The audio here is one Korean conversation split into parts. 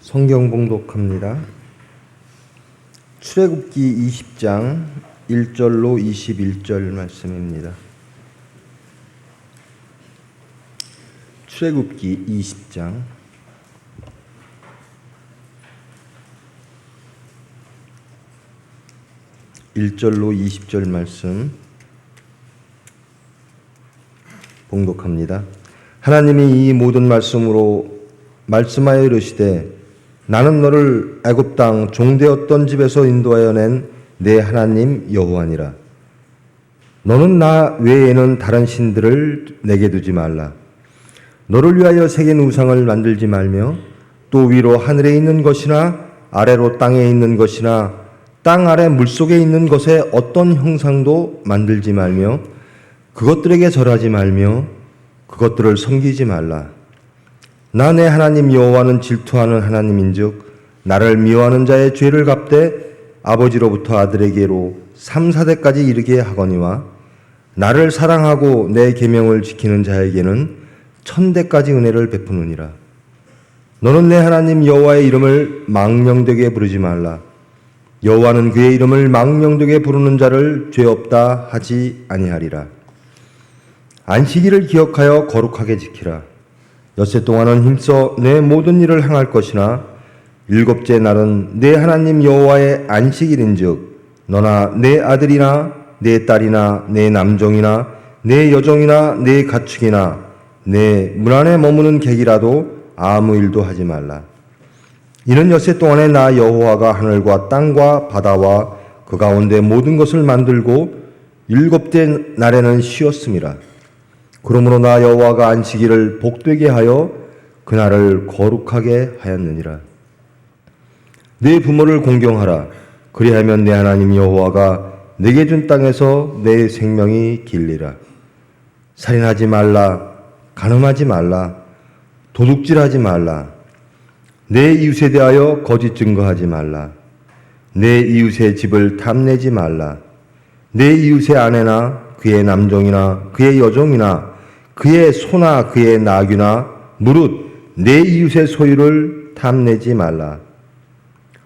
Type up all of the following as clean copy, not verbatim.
성경 봉독합니다. 출애굽기 20장 1절로 21절 말씀입니다. 출애굽기 20장 1절로 20절 말씀 봉독합니다. 하나님이 이 모든 말씀으로 말씀하여 이르시되 나는 너를 애굽 땅 종되었던 집에서 인도하여 낸 내 하나님 여호와니라. 너는 나 외에는 다른 신들을 내게 두지 말라. 너를 위하여 새긴 우상을 만들지 말며 또 위로 하늘에 있는 것이나 아래로 땅에 있는 것이나 땅 아래 물속에 있는 것에 어떤 형상도 만들지 말며 그것들에게 절하지 말며 그것들을 섬기지 말라. 나 내 하나님 여호와는 질투하는 하나님인즉 나를 미워하는 자의 죄를 갚되 아버지로부터 아들에게로 3, 4대까지 이르게 하거니와 나를 사랑하고 내 계명을 지키는 자에게는 1000대까지 은혜를 베푸느니라. 너는 내 하나님 여호와의 이름을 망령되게 부르지 말라. 여호와는 그의 이름을 망령되게 부르는 자를 죄 없다 하지 아니하리라. 안식일을 기억하여 거룩하게 지키라. 엿새 동안은 힘써 내 모든 일을 행할 것이나 일곱째 날은 내 하나님 여호와의 안식일인즉 너나 내 아들이나 내 딸이나 내 남종이나 내 여종이나 내 가축이나 내 문 안에 머무는 객이라도 아무 일도 하지 말라. 이는 엿새 동안에 나 여호와가 하늘과 땅과 바다와 그 가운데 모든 것을 만들고 일곱째 날에는 쉬었음이라. 그러므로 나 여호와가 안식일을 복되게 하여 그날을 거룩하게 하였느니라. 내 부모를 공경하라. 그리하면 내 하나님 여호와가 내게 준 땅에서 내 생명이 길리라. 살인하지 말라. 간음하지 말라. 도둑질하지 말라. 내 이웃에 대하여 거짓 증거하지 말라. 내 이웃의 집을 탐내지 말라. 내 이웃의 아내나 그의 남종이나 그의 여종이나 그의 소나 그의 나귀나 무릇 내 이웃의 소유를 탐내지 말라.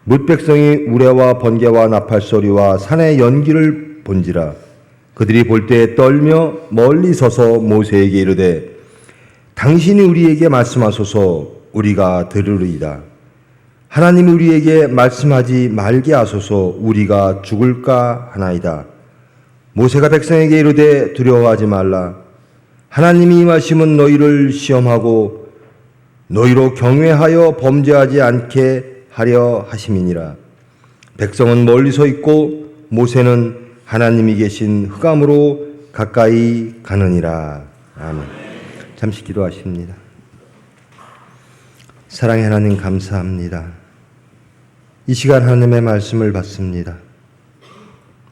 뭇 백성이 우레와 번개와 나팔 소리와 산의 연기를 본지라. 그들이 볼 때에 떨며 멀리 서서 모세에게 이르되 당신이 우리에게 말씀하소서 우리가 들으리이다. 하나님이 우리에게 말씀하지 말게 하소서 우리가 죽을까 하나이다. 모세가 백성에게 이르되 두려워하지 말라. 하나님이 임하심은 너희를 시험하고 너희로 경외하여 범죄하지 않게 하려 하심이니라. 백성은 멀리 서 있고 모세는 하나님이 계신 흑암으로 가까이 가느니라. 아멘. 잠시 기도하십니다. 사랑의 하나님 감사합니다. 이 시간 하나님의 말씀을 받습니다.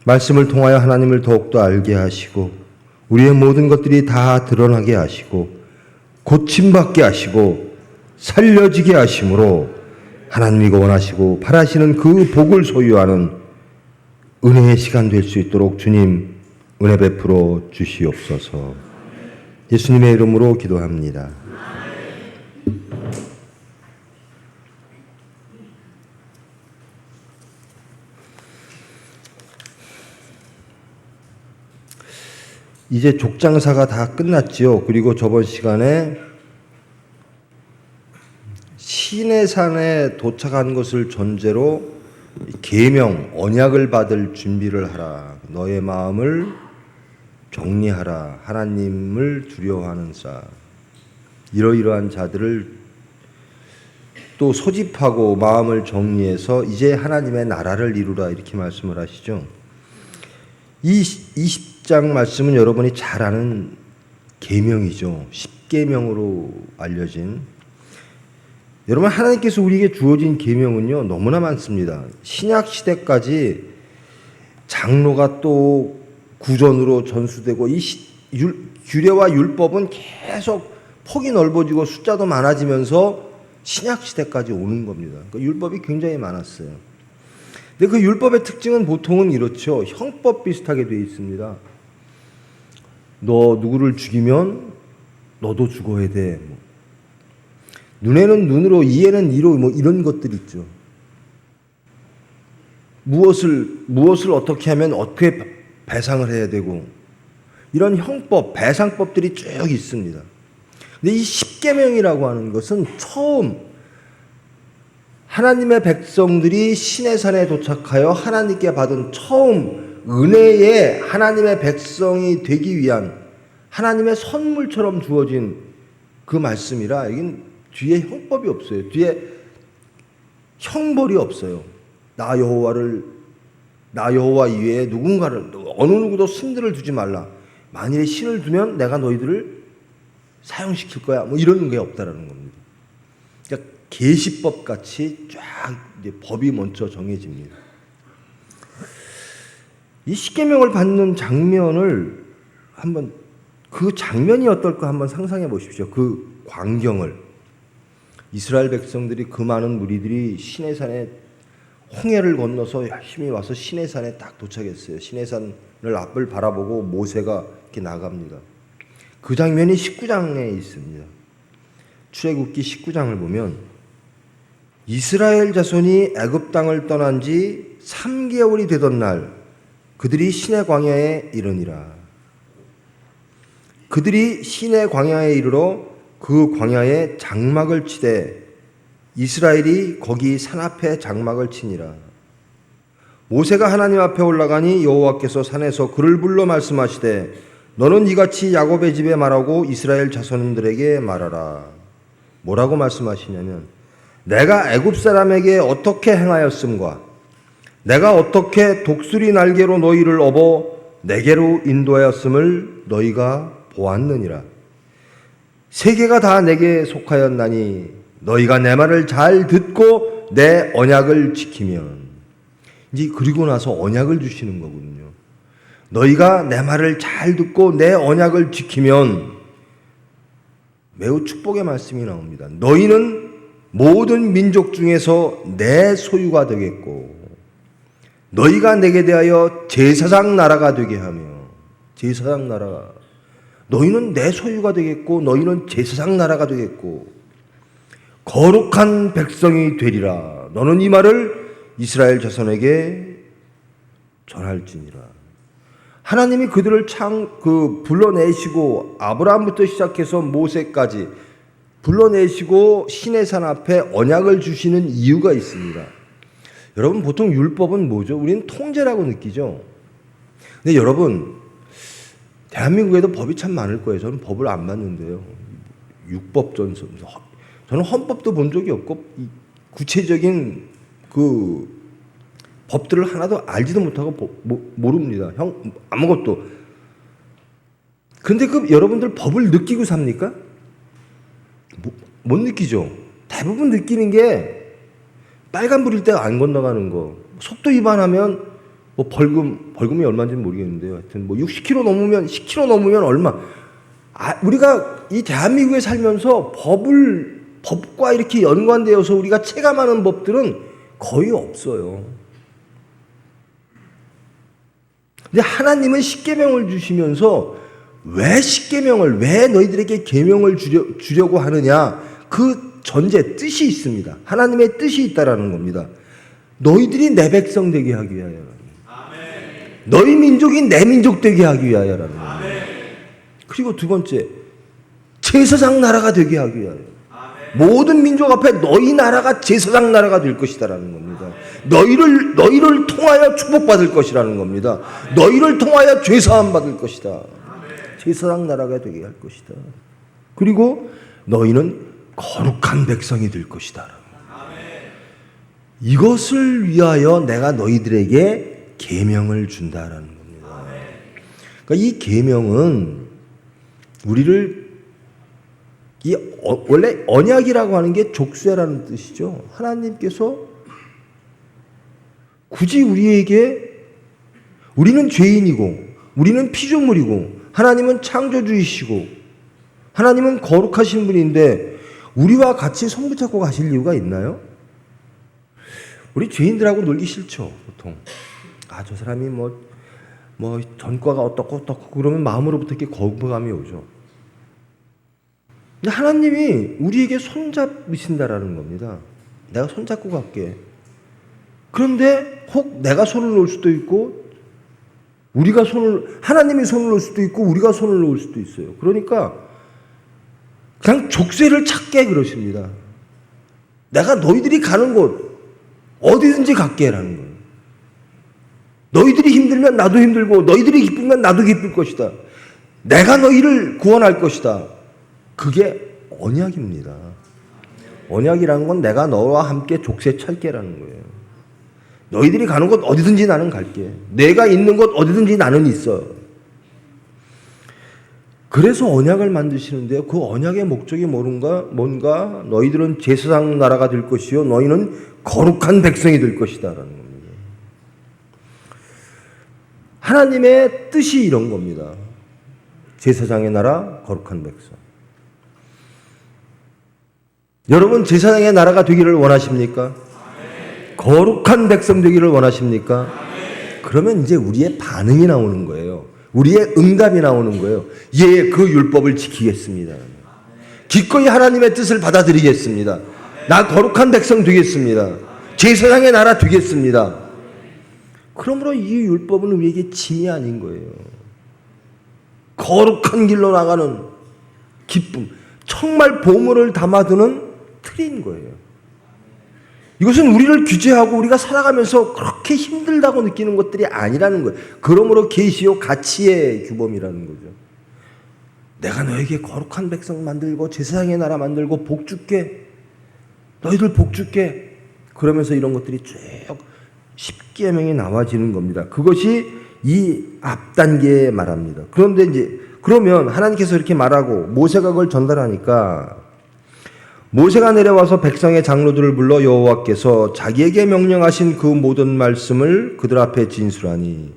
말씀을 통하여 하나님을 더욱더 알게 하시고 우리의 모든 것들이 다 드러나게 하시고 고침받게 하시고 살려지게 하심으로 하나님이 원하시고 바라시는 그 복을 소유하는 은혜의 시간 될 수 있도록 주님 은혜 베풀어 주시옵소서. 예수님의 이름으로 기도합니다. 이제 족장사가 다 끝났지요. 그리고 저번 시간에 시내산에 도착한 것을 전제로 계명, 언약을 받을 준비를 하라. 너의 마음을 정리하라. 하나님을 두려워하는 자. 이러이러한 자들을 또 소집하고 마음을 정리해서 이제 하나님의 나라를 이루라. 이렇게 말씀을 하시죠. 이 20장 말씀은 여러분이 잘 아는 계명이죠. 10계명으로 알려진. 여러분 하나님께서 우리에게 주어진 계명은요 너무나 많습니다. 신약 시대까지 장로가 또 구전으로 전수되고 이 규례와 율법은 계속 폭이 넓어지고 숫자도 많아지면서 신약 시대까지 오는 겁니다. 그러니까 율법이 굉장히 많았어요. 근데 그 율법의 특징은 보통은 이렇죠. 형법 비슷하게 되어 있습니다. 너 누구를 죽이면 너도 죽어야 돼. 눈에는 눈으로, 이에는 이로, 뭐 이런 것들 있죠. 무엇을 어떻게 하면 어떻게 배상을 해야 되고, 이런 형법, 배상법들이 쭉 있습니다. 근데 이 십계명이라고 하는 것은 처음 하나님의 백성들이 시내산에 도착하여 하나님께 받은 처음 은혜의 하나님의 백성이 되기 위한 하나님의 선물처럼 주어진 그 말씀이라, 이건 뒤에 형법이 없어요. 뒤에 형벌이 없어요. 나 여호와 이외에 누군가를, 어느 누구도 신들을 두지 말라. 만일에 신을 두면 내가 너희들을 사용시킬 거야. 뭐 이런 게 없다라는 겁니다. 그러니까 계시법 같이 쫙 이제 법이 먼저 정해집니다. 이 십계명을 받는 장면을 한번, 그 장면이 어떨까 한번 상상해 보십시오. 그 광경을. 이스라엘 백성들이, 그 많은 무리들이 시내산에 홍해를 건너서 열심히 와서 시내산에 딱 도착했어요. 시내산을 앞을 바라보고 모세가 이렇게 나갑니다. 그 장면이 19장에 있습니다. 출애굽기 19장을 보면 이스라엘 자손이 애굽 땅을 떠난 지 3개월이 되던 날 그들이 시내 광야에 이르니라. 그들이 시내 광야에 이르러 그 광야에 장막을 치되 이스라엘이 거기 산 앞에 장막을 치니라. 모세가 하나님 앞에 올라가니 여호와께서 산에서 그를 불러 말씀하시되 너는 이같이 야곱의 집에 말하고 이스라엘 자손들에게 말하라. 뭐라고 말씀하시냐면, 내가 애굽 사람에게 어떻게 행하였음과 내가 어떻게 독수리 날개로 너희를 업어 내게로 인도하였음을 너희가 보았느니라. 세계가 다 내게 속하였나니 너희가 내 말을 잘 듣고 내 언약을 지키면. 이제 그리고 나서 언약을 주시는 거거든요. 너희가 내 말을 잘 듣고 내 언약을 지키면, 매우 축복의 말씀이 나옵니다. 너희는 모든 민족 중에서 내 소유가 되겠고 너희가 내게 대하여 제사장 나라가 되게 하며. 제사장 나라, 너희는 내 소유가 되겠고 너희는 제사장 나라가 되겠고 거룩한 백성이 되리라. 너는 이 말을 이스라엘 자손에게 전할지니라. 하나님이 그들을 불러내시고, 아브라함부터 시작해서 모세까지 불러내시고 시내산 앞에 언약을 주시는 이유가 있습니다. 여러분, 보통 율법은 뭐죠? 우리는 통제라고 느끼죠. 근데 여러분, 대한민국에도 법이 참 많을 거예요. 저는 법을 안 봤는데요. 육법전서, 저는 헌법도 본 적이 없고 구체적인 그 법들을 하나도 알지도 못하고 모릅니다. 아무것도. 근데 그 여러분들 법을 느끼고 삽니까? 못 느끼죠. 대부분 느끼는 게 빨간불일 때 안 건너가는 거, 속도 위반하면 뭐 벌금이 얼마인지는 모르겠는데요. 하여튼 뭐 60km 넘으면, 10km 넘으면 얼마. 우리가 이 대한민국에 살면서 법과 이렇게 연관되어서 우리가 체감하는 법들은 거의 없어요. 근데 하나님은 십계명을 주시면서 왜 너희들에게 계명을 주려고 하느냐, 그 전제, 뜻이 있습니다. 하나님의 뜻이 있다라는 겁니다. 너희들이 내 백성 되게 하기 위하여, 너희 민족이 내 민족 되게 하기 위하여라는 겁니다. 그리고 두 번째, 제사장 나라가 되게 하기 위하여. 모든 민족 앞에 너희 나라가 제사장 나라가 될 것이다라는 겁니다. 너희를 통하여 축복받을 것이라는 겁니다. 너희를 통하여 죄사함 받을 것이다. 제사장 나라가 되게 할 것이다. 그리고 너희는 거룩한 백성이 될 것이다. 이것을 위하여 내가 너희들에게 계명을 준다라는 겁니다. 그러니까 이 계명은 우리를, 원래 언약이라고 하는 게 족쇄라는 뜻이죠. 하나님께서 굳이 우리는 죄인이고 우리는 피조물이고 하나님은 창조주이시고 하나님은 거룩하신 분인데 우리와 같이 손 붙잡고 가실 이유가 있나요? 우리 죄인들하고 놀기 싫죠, 보통. 저 사람이 뭐 전과가 어떻고 그러면 마음으로부터 이렇게 거부감이 오죠. 근데 하나님이 우리에게 손잡으신다라는 겁니다. 내가 손잡고 갈게. 그런데 혹 내가 손을 놓을 수도 있고 하나님이 손을 놓을 수도 있고 우리가 손을 놓을 수도 있어요. 그러니까 그냥 족쇄를 찾게 그러십니다. 내가 너희들이 가는 곳 어디든지 갈게 라는 거예요. 너희들이 힘들면 나도 힘들고 너희들이 기쁘면 나도 기쁠 것이다. 내가 너희를 구원할 것이다. 그게 언약입니다. 언약이라는 건 내가 너와 함께 족쇄 찰게라는 거예요. 너희들이 가는 곳 어디든지 나는 갈게. 내가 있는 곳 어디든지 나는 있어. 그래서 언약을 만드시는데요. 그 언약의 목적이 뭔가 너희들은 제사장 나라가 될 것이요 너희는 거룩한 백성이 될 것이다 라는 겁니다. 하나님의 뜻이 이런 겁니다. 제사장의 나라, 거룩한 백성. 여러분 제사장의 나라가 되기를 원하십니까? 거룩한 백성 되기를 원하십니까? 그러면 이제 우리의 반응이 나오는 거예요. 우리의 응답이 나오는 거예요. 예, 그 율법을 지키겠습니다. 기꺼이 하나님의 뜻을 받아들이겠습니다. 나 거룩한 백성 되겠습니다. 제사장의 나라 되겠습니다. 그러므로 이 율법은 우리에게 짐이 아닌 거예요. 거룩한 길로 나가는 기쁨, 정말 보물을 담아두는 틀인 거예요. 이것은 우리를 규제하고 우리가 살아가면서 그렇게 힘들다고 느끼는 것들이 아니라는 거예요. 그러므로 계시요 가치의 규범이라는 거죠. 내가 너에게 거룩한 백성 만들고 제사장의 나라 만들고 복 줄게. 너희들 복 줄게. 그러면서 이런 것들이 쭉 십계명이 나와지는 겁니다. 그것이 이 앞단계에 말합니다. 그런데 이제 그러면 하나님께서 이렇게 말하고 모세가 그걸 전달하니까 모세가 내려와서 백성의 장로들을 불러 여호와께서 자기에게 명령하신 그 모든 말씀을 그들 앞에 진술하니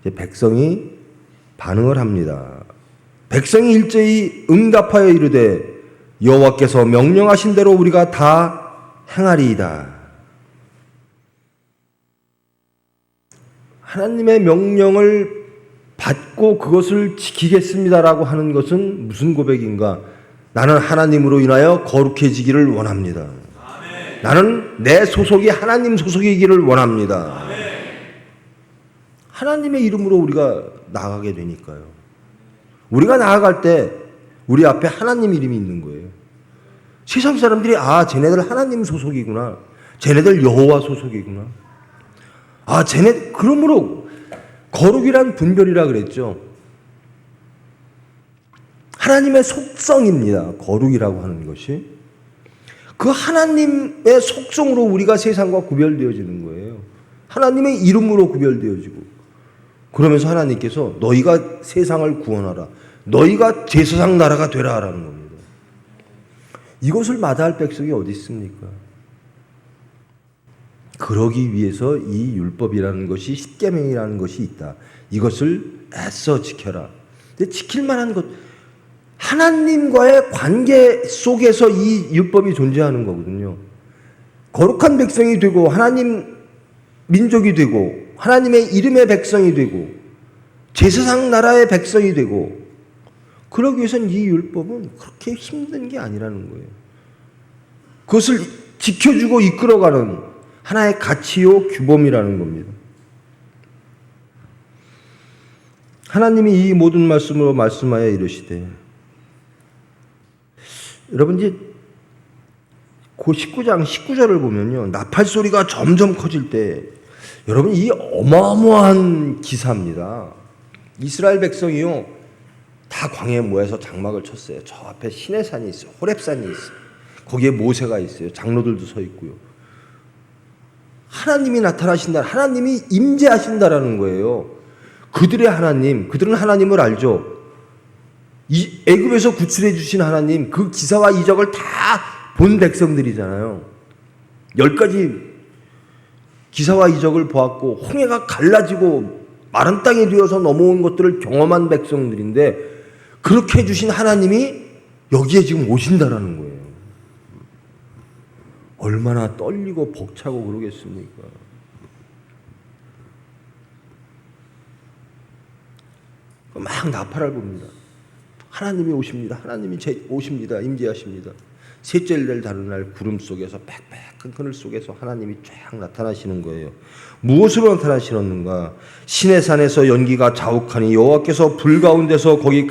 이제 백성이 반응을 합니다. 백성이 일제히 응답하여 이르되 여호와께서 명령하신 대로 우리가 다 행하리이다. 하나님의 명령을 받고 그것을 지키겠습니다라고 하는 것은 무슨 고백인가? 나는 하나님으로 인하여 거룩해지기를 원합니다. 아멘. 나는 내 소속이 하나님 소속이기를 원합니다. 아멘. 하나님의 이름으로 우리가 나아가게 되니까요. 우리가 나아갈 때 우리 앞에 하나님 이름이 있는 거예요. 세상 사람들이 쟤네들 하나님 소속이구나. 쟤네들 여호와 소속이구나. 그러므로 거룩이란 분별이라 그랬죠. 하나님의 속성입니다. 거룩이라고 하는 것이. 그 하나님의 속성으로 우리가 세상과 구별되어지는 거예요. 하나님의 이름으로 구별되어지고. 그러면서 하나님께서 너희가 세상을 구원하라. 너희가 제사장 나라가 되라 라는 겁니다. 이것을 마다할 백성이 어디 있습니까? 그러기 위해서 이 율법이라는 것이 십계명이라는 것이 있다. 이것을 애써 지켜라. 근데 지킬 만한 것 하나님과의 관계 속에서 이 율법이 존재하는 거거든요. 거룩한 백성이 되고 하나님 민족이 되고 하나님의 이름의 백성이 되고 제사장 나라의 백성이 되고 그러기 위해서는 이 율법은 그렇게 힘든 게 아니라는 거예요. 그것을 지켜주고 이끌어가는 하나의 가치요 규범이라는 겁니다. 하나님이 이 모든 말씀으로 말씀하여 이르시되 여러분 이제 그 19장 19절을 보면요. 나팔 소리가 점점 커질 때 여러분 이 어마어마한 기사입니다. 이스라엘 백성이요. 다 광야에 모여서 장막을 쳤어요. 저 앞에 시내산이 있어요. 호렙산이 있어요. 거기에 모세가 있어요. 장로들도 서 있고요. 하나님이 나타나신다. 하나님이 임재하신다라는 거예요. 그들의 하나님, 그들은 하나님을 알죠. 이 애굽에서 구출해 주신 하나님, 그 기사와 이적을 다 본 백성들이잖아요. 10가지 기사와 이적을 보았고 홍해가 갈라지고 마른 땅이 되어서 넘어온 것들을 경험한 백성들인데 그렇게 해주신 하나님이 여기에 지금 오신다라는 거예요. 얼마나 떨리고 벅차고 그러겠습니까? 막 나팔을 봅니다. 하나님이 오십니다. 하나님이 오십니다. 임재하십니다. 셋째 날 다른 날 구름 속에서 빽빽한 그늘 속에서 하나님이 쫙 나타나시는 거예요. 무엇으로 나타나시는가? 시내산에서 연기가 자욱하니 여호와께서 불 가운데서 거기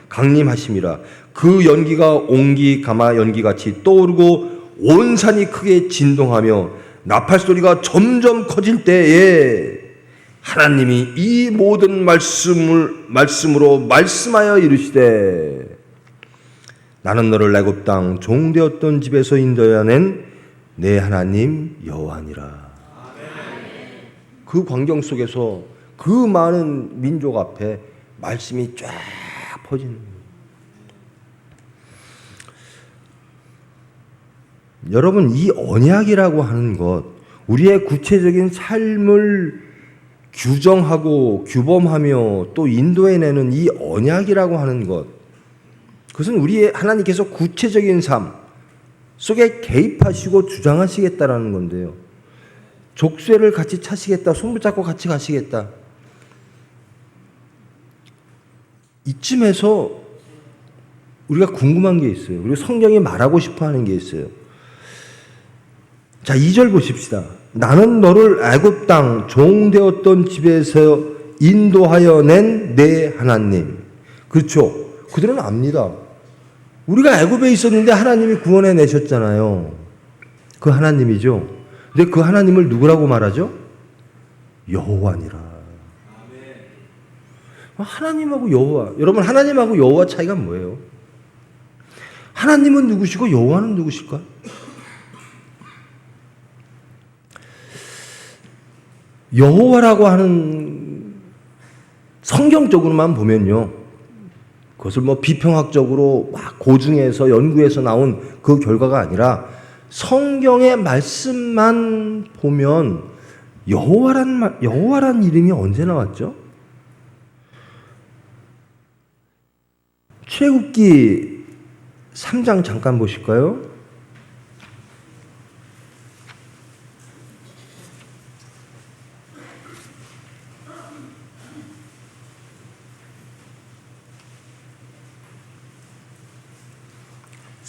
강림하심이라. 그 연기가 옹기 가마 연기같이 떠오르고 온 산이 크게 진동하며 나팔 소리가 점점 커질 때에 하나님이 이 모든 말씀으로 말씀하여 이르시되 나는 너를 애굽 땅 종되었던 집에서 인도하여 낸 내 하나님 여호와니라. 그 광경 속에서 그 많은 민족 앞에 말씀이 쫙 퍼지는 거예요. 여러분, 이 언약이라고 하는 것, 우리의 구체적인 삶을 규정하고 규범하며 또 인도해내는 이 언약이라고 하는 것, 그것은 우리의 하나님께서 구체적인 삶 속에 개입하시고 주장하시겠다라는 건데요. 족쇄를 같이 차시겠다, 손붙잡고 같이 가시겠다. 이쯤에서 우리가 궁금한 게 있어요. 그리고 성경이 말하고 싶어 하는 게 있어요. 자, 2절 보십시다. 나는 너를 애굽 땅 종되었던 집에서 인도하여 낸 내 하나님. 그렇죠. 그들은 압니다. 우리가 애굽에 있었는데 하나님이 구원해 내셨잖아요. 그 하나님이죠. 근데 그 하나님을 누구라고 말하죠? 여호와니라. 하나님하고 여호와. 여러분, 하나님하고 여호와 차이가 뭐예요? 하나님은 누구시고 여호와는 누구실까? 여호와라고 하는 성경적으로만 보면요, 그것을 뭐 비평학적으로 막 고증해서 연구해서 나온 그 결과가 아니라 성경의 말씀만 보면 여호와란 이름이 언제 나왔죠? 출애굽기 3장 잠깐 보실까요?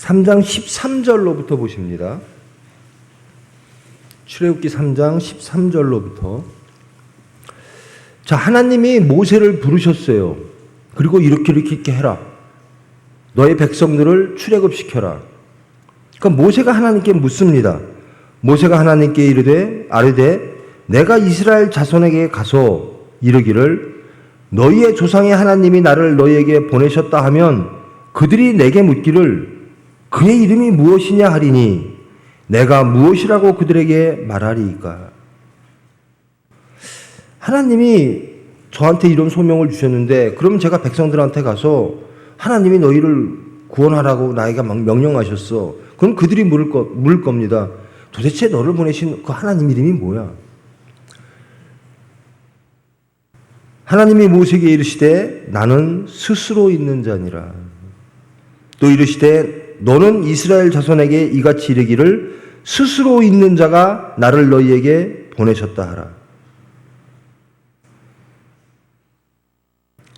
(3장) 13절로부터 보십니다. 출애굽기 3장 13절로부터. 자, 하나님이 모세를 부르셨어요. 그리고 이렇게 해라. 너의 백성들을 출애굽시켜라. 그러니까 모세가 하나님께 묻습니다. 모세가 하나님께 아뢰되 내가 이스라엘 자손에게 가서 이르기를 너희의 조상의 하나님이 나를 너희에게 보내셨다 하면 그들이 내게 묻기를 그의 이름이 무엇이냐 하리니 내가 무엇이라고 그들에게 말하리이까. 하나님이 저한테 이런 소명을 주셨는데 그럼 제가 백성들한테 가서 하나님이 너희를 구원하라고 나에게 막 명령하셨어. 그럼 그들이 물을 겁니다. 도대체 너를 보내신 그 하나님 이름이 뭐야? 하나님이 모세에게 이르시되 나는 스스로 있는 자니라. 또 이르시되 너는 이스라엘 자손에게 이같이 이르기를 스스로 있는 자가 나를 너희에게 보내셨다 하라.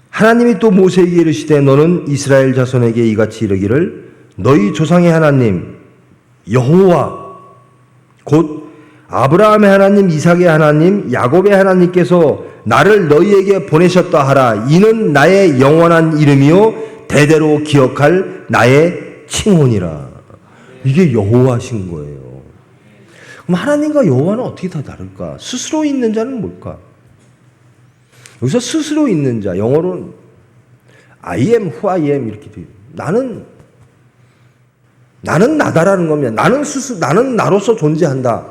하나님이 또 모세에게 이르시되 너는 이스라엘 자손에게 이같이 이르기를 너희 조상의 하나님 여호와 곧 아브라함의 하나님, 이삭의 하나님, 야곱의 하나님께서 나를 너희에게 보내셨다 하라. 이는 나의 영원한 이름이요 대대로 기억할 나의 칭혼이라. 이게 여호와신 거예요. 그럼 하나님과 여호와는 어떻게 다 다를까? 스스로 있는 자는 뭘까? 여기서 스스로 있는 자, 영어로는 I am who I am 이렇게 돼요. 나는 나다라는 겁니다. 나는 나로서 존재한다.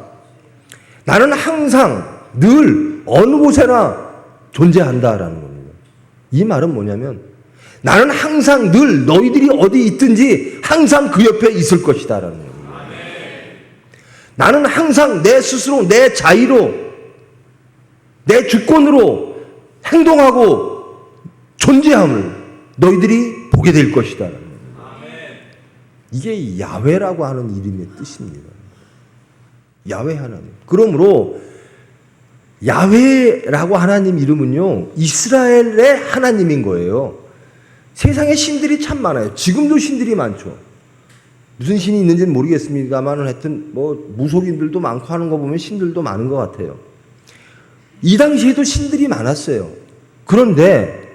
나는 항상 늘 어느 곳에나 존재한다라는 겁니다. 이 말은 뭐냐면 나는 항상 늘 너희들이 어디 있든지 항상 그 옆에 있을 것이다라는 겁니다. 나는 항상 내 스스로 내 자의로 내 주권으로 행동하고 존재함을 너희들이 보게 될 것이다. 이게 야훼라고 하는 이름의 뜻입니다. 야훼 하나님. 그러므로 야훼라고 하나님 이름은요, 이스라엘의 하나님인 거예요. 세상에 신들이 참 많아요. 지금도 신들이 많죠. 무슨 신이 있는지는 모르겠습니다만 하여튼 뭐 무속인들도 많고 하는 거 보면 신들도 많은 것 같아요. 이 당시에도 신들이 많았어요. 그런데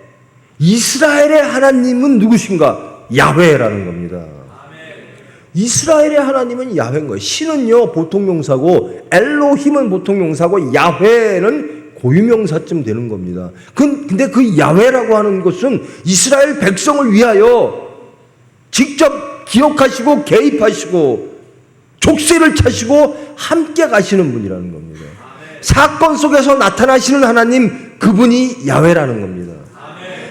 이스라엘의 하나님은 누구신가? 야훼라는 겁니다. 이스라엘의 하나님은 야훼인 거예요. 신은요 보통 명사고 엘로힘은 보통 명사고 야훼는 고유명사쯤 되는 겁니다. 근데 그 야훼라고 하는 것은 이스라엘 백성을 위하여 직접 기억하시고 개입하시고 족쇄를 차시고 함께 가시는 분이라는 겁니다. 사건 속에서 나타나시는 하나님, 그분이 야훼라는 겁니다.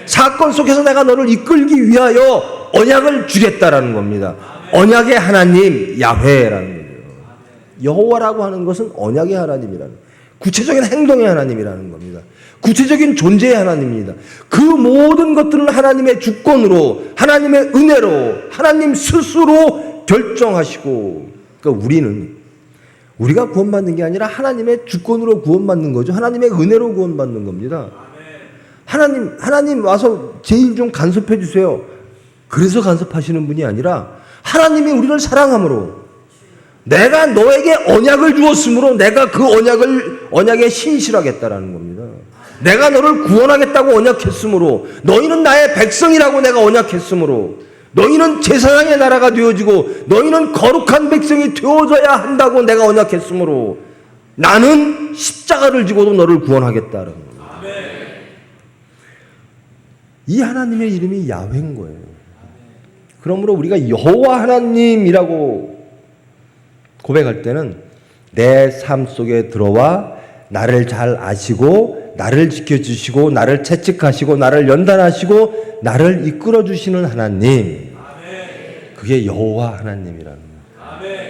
사건 속에서 내가 너를 이끌기 위하여 언약을 주겠다라는 겁니다. 언약의 하나님 야훼라는 거죠. 여호와라고 하는 것은 언약의 하나님이라는, 구체적인 행동의 하나님이라는 겁니다. 구체적인 존재의 하나님입니다. 그 모든 것들은 하나님의 주권으로, 하나님의 은혜로, 하나님 스스로 결정하시고, 그러니까 우리가 구원받는 게 아니라 하나님의 주권으로 구원받는 거죠. 하나님의 은혜로 구원받는 겁니다. 하나님 와서 제 일 좀 간섭해 주세요. 그래서 간섭하시는 분이 아니라 하나님이 우리를 사랑함으로, 내가 너에게 언약을 주었으므로 내가 그 언약에 신실하겠다라는 겁니다. 내가 너를 구원하겠다고 언약했으므로, 너희는 나의 백성이라고 내가 언약했으므로, 너희는 제사장의 나라가 되어지고 너희는 거룩한 백성이 되어져야 한다고 내가 언약했으므로 나는 십자가를 지고도 너를 구원하겠다라는 겁니다. 이 하나님의 이름이 야훼인 거예요. 그러므로 우리가 여호와 하나님이라고 고백할 때는 내 삶 속에 들어와 나를 잘 아시고 나를 지켜주시고 나를 채찍하시고 나를 연단하시고 나를 이끌어주시는 하나님, 그게 여호와 하나님이라는 거예요.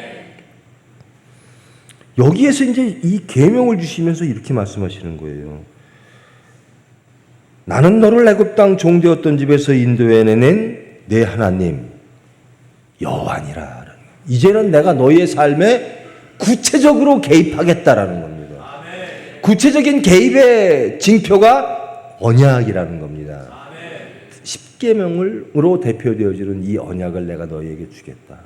여기에서 이제 이 계명을 주시면서 이렇게 말씀하시는 거예요. 나는 너를 애굽 땅 종되었던 집에서 인도해낸 내 하나님 여호와니라. 이제는 내가 너희의 삶에 구체적으로 개입하겠다라는 겁니다. 구체적인 개입의 징표가 언약이라는 겁니다. 십계명으로 대표되어지는 이 언약을 내가 너희에게 주겠다.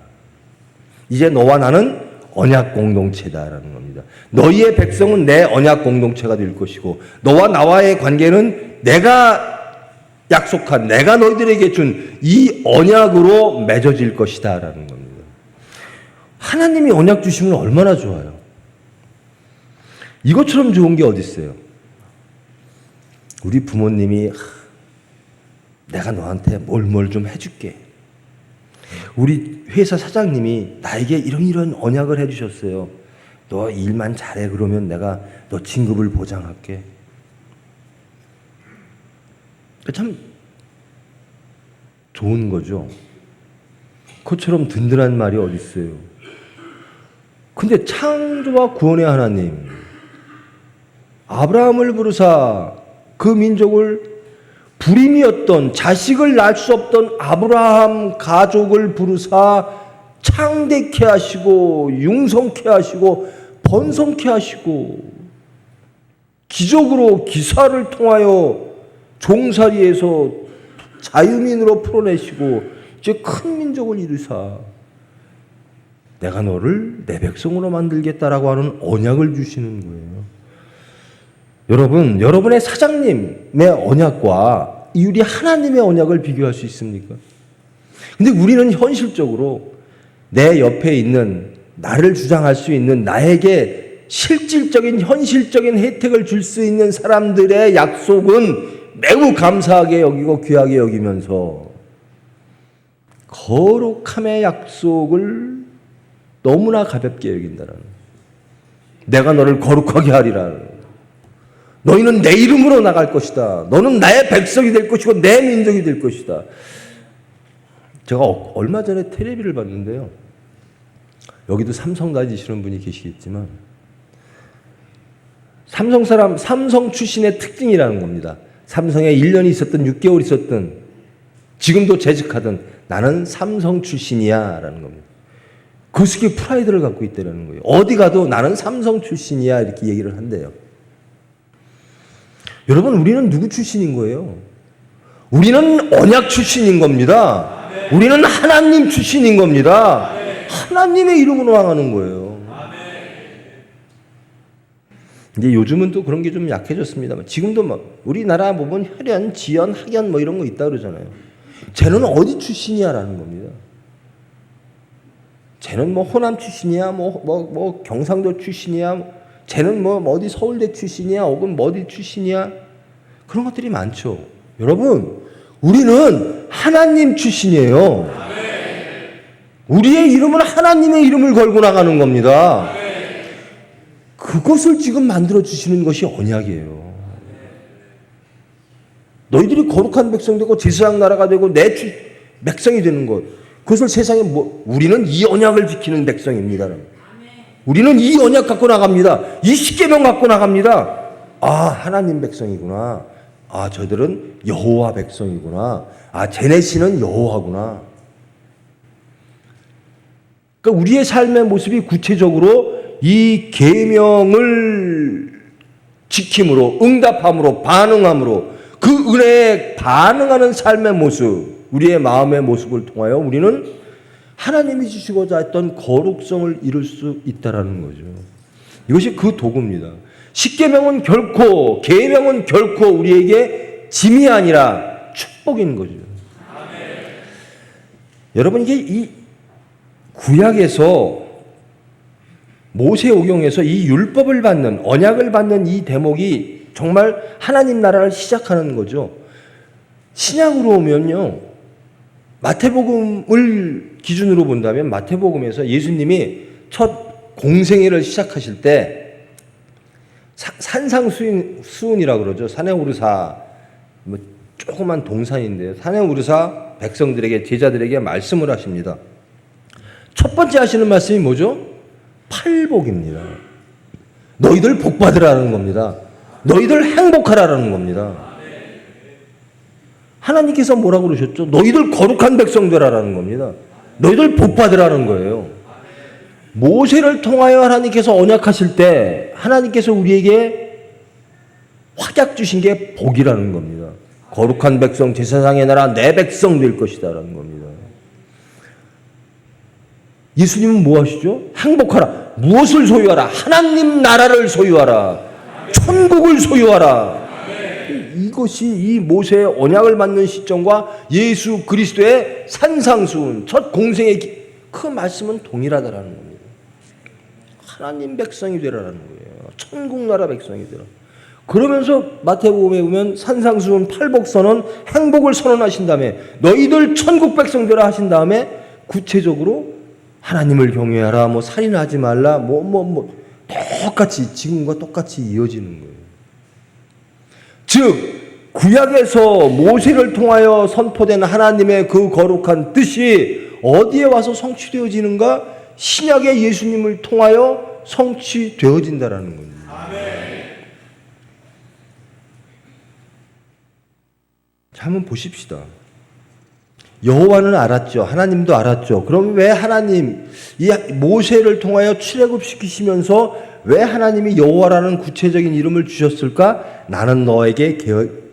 이제 너와 나는 언약 공동체다라는 겁니다. 너희의 백성은 내 언약 공동체가 될 것이고 너와 나와의 관계는 내가 약속한, 내가 너희들에게 준 이 언약으로 맺어질 것이다라는 겁니다. 하나님이 언약 주시면 얼마나 좋아요. 이것처럼 좋은 게 어디 있어요? 우리 부모님이 내가 너한테 뭘 좀 해줄게. 우리 회사 사장님이 나에게 이런 언약을 해주셨어요. 너 일만 잘해. 그러면 내가 너 진급을 보장할게. 참 좋은 거죠. 그처럼 든든한 말이 어디 있어요. 근데 창조와 구원의 하나님, 아브라함을 부르사 그 민족을 불임이었던, 자식을 낳을 수 없던 아브라함 가족을 부르사 창대케 하시고 융성케 하시고 번성케 하시고 기적으로 기사를 통하여 종살이에서 자유민으로 풀어내시고 이제 큰 민족을 이루사 내가 너를 내 백성으로 만들겠다라고 하는 언약을 주시는 거예요. 여러분, 여러분의 사장님의 언약과 우리 하나님의 언약을 비교할 수 있습니까? 근데 우리는 현실적으로 내 옆에 있는, 나를 주장할 수 있는, 나에게 실질적인 현실적인 혜택을 줄 수 있는 사람들의 약속은 매우 감사하게 여기고 귀하게 여기면서 거룩함의 약속을 너무나 가볍게 여긴다는, 내가 너를 거룩하게 하리라, 너희는 내 이름으로 나갈 것이다, 너는 나의 백성이 될 것이고 내 민족이 될 것이다. 제가 얼마 전에 텔레비를 봤는데요, 여기도 삼성 다니시는 분이 계시겠지만 삼성 출신의 특징이라는 겁니다. 삼성에 1년 있었든 6개월 있었든 지금도 재직하든 나는 삼성 출신이야 라는 겁니다. 그 속에 프라이드를 갖고 있다는 거예요. 어디 가도 나는 삼성 출신이야 이렇게 얘기를 한대요. 여러분, 우리는 누구 출신인 거예요? 우리는 언약 출신인 겁니다. 우리는 하나님 출신인 겁니다. 하나님의 이름으로 나가는 거예요. 이제 요즘은 또 그런 게 좀 약해졌습니다만 지금도 막 우리나라 보면 혈연, 지연, 학연 뭐 이런 거 있다 그러잖아요. 쟤는 어디 출신이야라는 겁니다. 쟤는 뭐 호남 출신이야, 뭐 경상도 출신이야, 쟤는 뭐 어디 서울대 출신이야, 혹은 뭐 어디 출신이야, 그런 것들이 많죠. 여러분, 우리는 하나님 출신이에요. 우리의 이름은 하나님의 이름을 걸고 나가는 겁니다. 그것을 지금 만들어 주시는 것이 언약이에요. 너희들이 거룩한 백성 되고 제사장 나라가 되고 내 백성이 되는 것, 그것을 세상에 우리는 이 언약을 지키는 백성입니다. 우리는 이 언약 갖고 나갑니다. 이 십계명 갖고 나갑니다. 아, 하나님 백성이구나. 아, 저들은 여호와 백성이구나. 아, 쟤네 신은 여호와구나. 그러니까 우리의 삶의 모습이 구체적으로 이 계명을 지킴으로, 응답함으로, 반응함으로, 그 은혜에 반응하는 삶의 모습, 우리의 마음의 모습을 통하여 우리는 하나님이 주시고자 했던 거룩성을 이룰 수 있다라는 거죠. 이것이 그 도구입니다. 십계명은 결코, 계명은 결코 우리에게 짐이 아니라 축복인 거죠. 여러분, 이게 이 구약에서 모세오경에서 이 율법을 받는, 언약을 받는 이 대목이 정말 하나님 나라를 시작하는 거죠. 신약으로 오면요, 마태복음을 기준으로 본다면 마태복음에서 예수님이 첫 공생애를 시작하실 때 산상수훈이라고 그러죠. 산에 오르사, 뭐 조그만 동산인데 산에 오르사 백성들에게, 제자들에게 말씀을 하십니다. 첫 번째 하시는 말씀이 뭐죠? 팔복입니다. 너희들 복 받으라는 겁니다. 너희들 행복하라는 겁니다. 하나님께서 뭐라고 그러셨죠? 너희들 거룩한 백성 되라라는 겁니다. 너희들 복 받으라는 거예요. 모세를 통하여 하나님께서 언약하실 때 하나님께서 우리에게 확약 주신 게 복이라는 겁니다. 거룩한 백성, 제사장의 나라, 내 백성 될 것이다라는 겁니다. 예수님은 뭐 하시죠? 행복하라. 무엇을 소유하라? 하나님 나라를 소유하라. 천국을 소유하라. 이것이 이 모세의 언약을 받는 시점과 예수 그리스도의 산상수훈, 첫 공생의 그 말씀은 동일하다라는 겁니다. 하나님 백성이 되라는 거예요. 천국 나라 백성이 되라. 그러면서 마태복음에 보면 산상수훈 팔복선언, 행복을 선언하신 다음에 너희들 천국 백성 되라 하신 다음에 구체적으로 하나님을 경외하라, 뭐 살인하지 말라, 똑같이 지금과 똑같이 이어지는 거예요. 즉 구약에서 모세를 통하여 선포된 하나님의 그 거룩한 뜻이 어디에 와서 성취되어지는가? 신약의 예수님을 통하여 성취되어진다라는 겁니다. 자, 한번 보십시다. 여호와는 알았죠. 하나님도 알았죠. 그럼 왜 하나님, 이 모세를 통하여 출애굽시키시면서 왜 하나님이 여호와라는 구체적인 이름을 주셨을까? 나는 너에게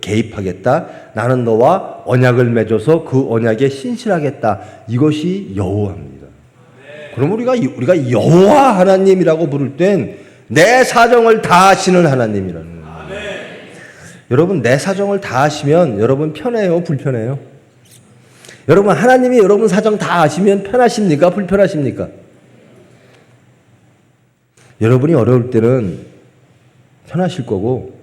개입하겠다. 나는 너와 언약을 맺어서 그 언약에 신실하겠다. 이것이 여호와입니다. 그럼 우리가 여호와 하나님이라고 부를 땐 내 사정을 다 아시는 하나님이라는 거예요. 여러분, 내 사정을 다 아시면 여러분 편해요, 불편해요? 여러분, 하나님이 여러분 사정 다 아시면 편하십니까? 불편하십니까? 여러분이 어려울 때는 편하실 거고,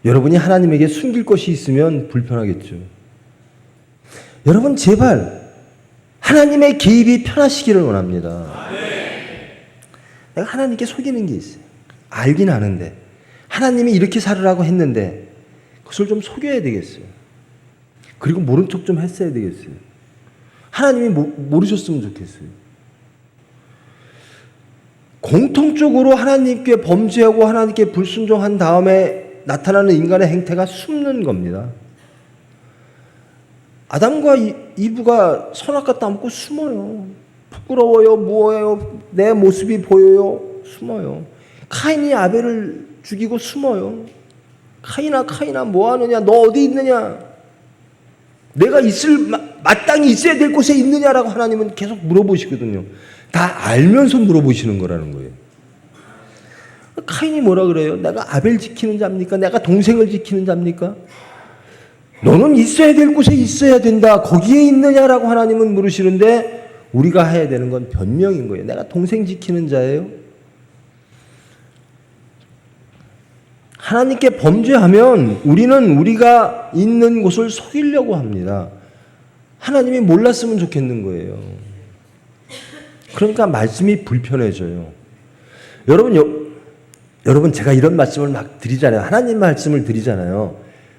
여러분이 하나님에게 숨길 것이 있으면 불편하겠죠. 여러분, 제발 하나님의 개입이 편하시기를 원합니다. 내가 하나님께 속이는 게 있어요. 알긴 아는데 하나님이 이렇게 살으라고 했는데 그것을 좀 속여야 되겠어요. 그리고 모른 척 좀 했어야 되겠어요. 하나님이 모르셨으면 좋겠어요. 공통적으로 하나님께 범죄하고 하나님께 불순종한 다음에 나타나는 인간의 행태가 숨는 겁니다. 아담과 이브가 선악과 따먹고 숨어요. 부끄러워요. 무어요. 내 모습이 보여요. 숨어요. 카인이 아벨을 죽이고 숨어요. 카인아 뭐하느냐? 너 어디 있느냐? 내가 마땅히 있어야 될 곳에 있느냐라고 하나님은 계속 물어보시거든요. 다 알면서 물어보시는 거라는 거예요. 카인이 뭐라 그래요? 내가 아벨 지키는 자입니까? 내가 동생을 지키는 자입니까? 너는 있어야 될 곳에 있어야 된다. 거기에 있느냐라고 하나님은 물으시는데 우리가 해야 되는 건 변명인 거예요. 내가 동생 지키는 자예요. 하나님께 범죄하면 우리는 우리가 있는 곳을 속이려고 합니다. 하나님이 몰랐으면 좋겠는 거예요. 그러니까 말씀이 불편해져요. 여러분 제가 이런 말씀을 막 드리잖아요. 하나님 말씀을 드리잖아요.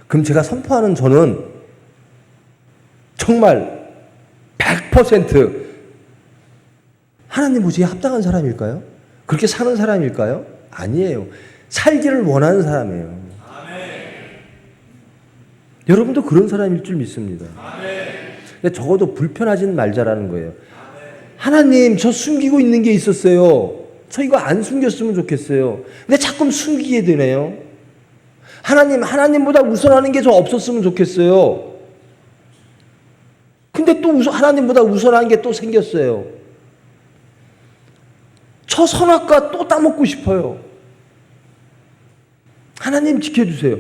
그럼 제가 선포하는 저는 정말 100% 하나님 보시기에 합당한 사람일까요? 그렇게 사는 사람일까요? 아니에요. 살기를 원하는 사람이에요. 여러분도 그런 사람일 줄 믿습니다. 근데 적어도 불편하진 말자라는 거예요. 하나님, 저 숨기고 있는 게 있었어요. 저 이거 안 숨겼으면 좋겠어요. 근데 자꾸 숨기게 되네요. 하나님보다 우선하는 게 저 없었으면 좋겠어요. 근데 또 하나님보다 우선하는 게 또 생겼어요. 저 선악과 또 따먹고 싶어요. 하나님 지켜주세요.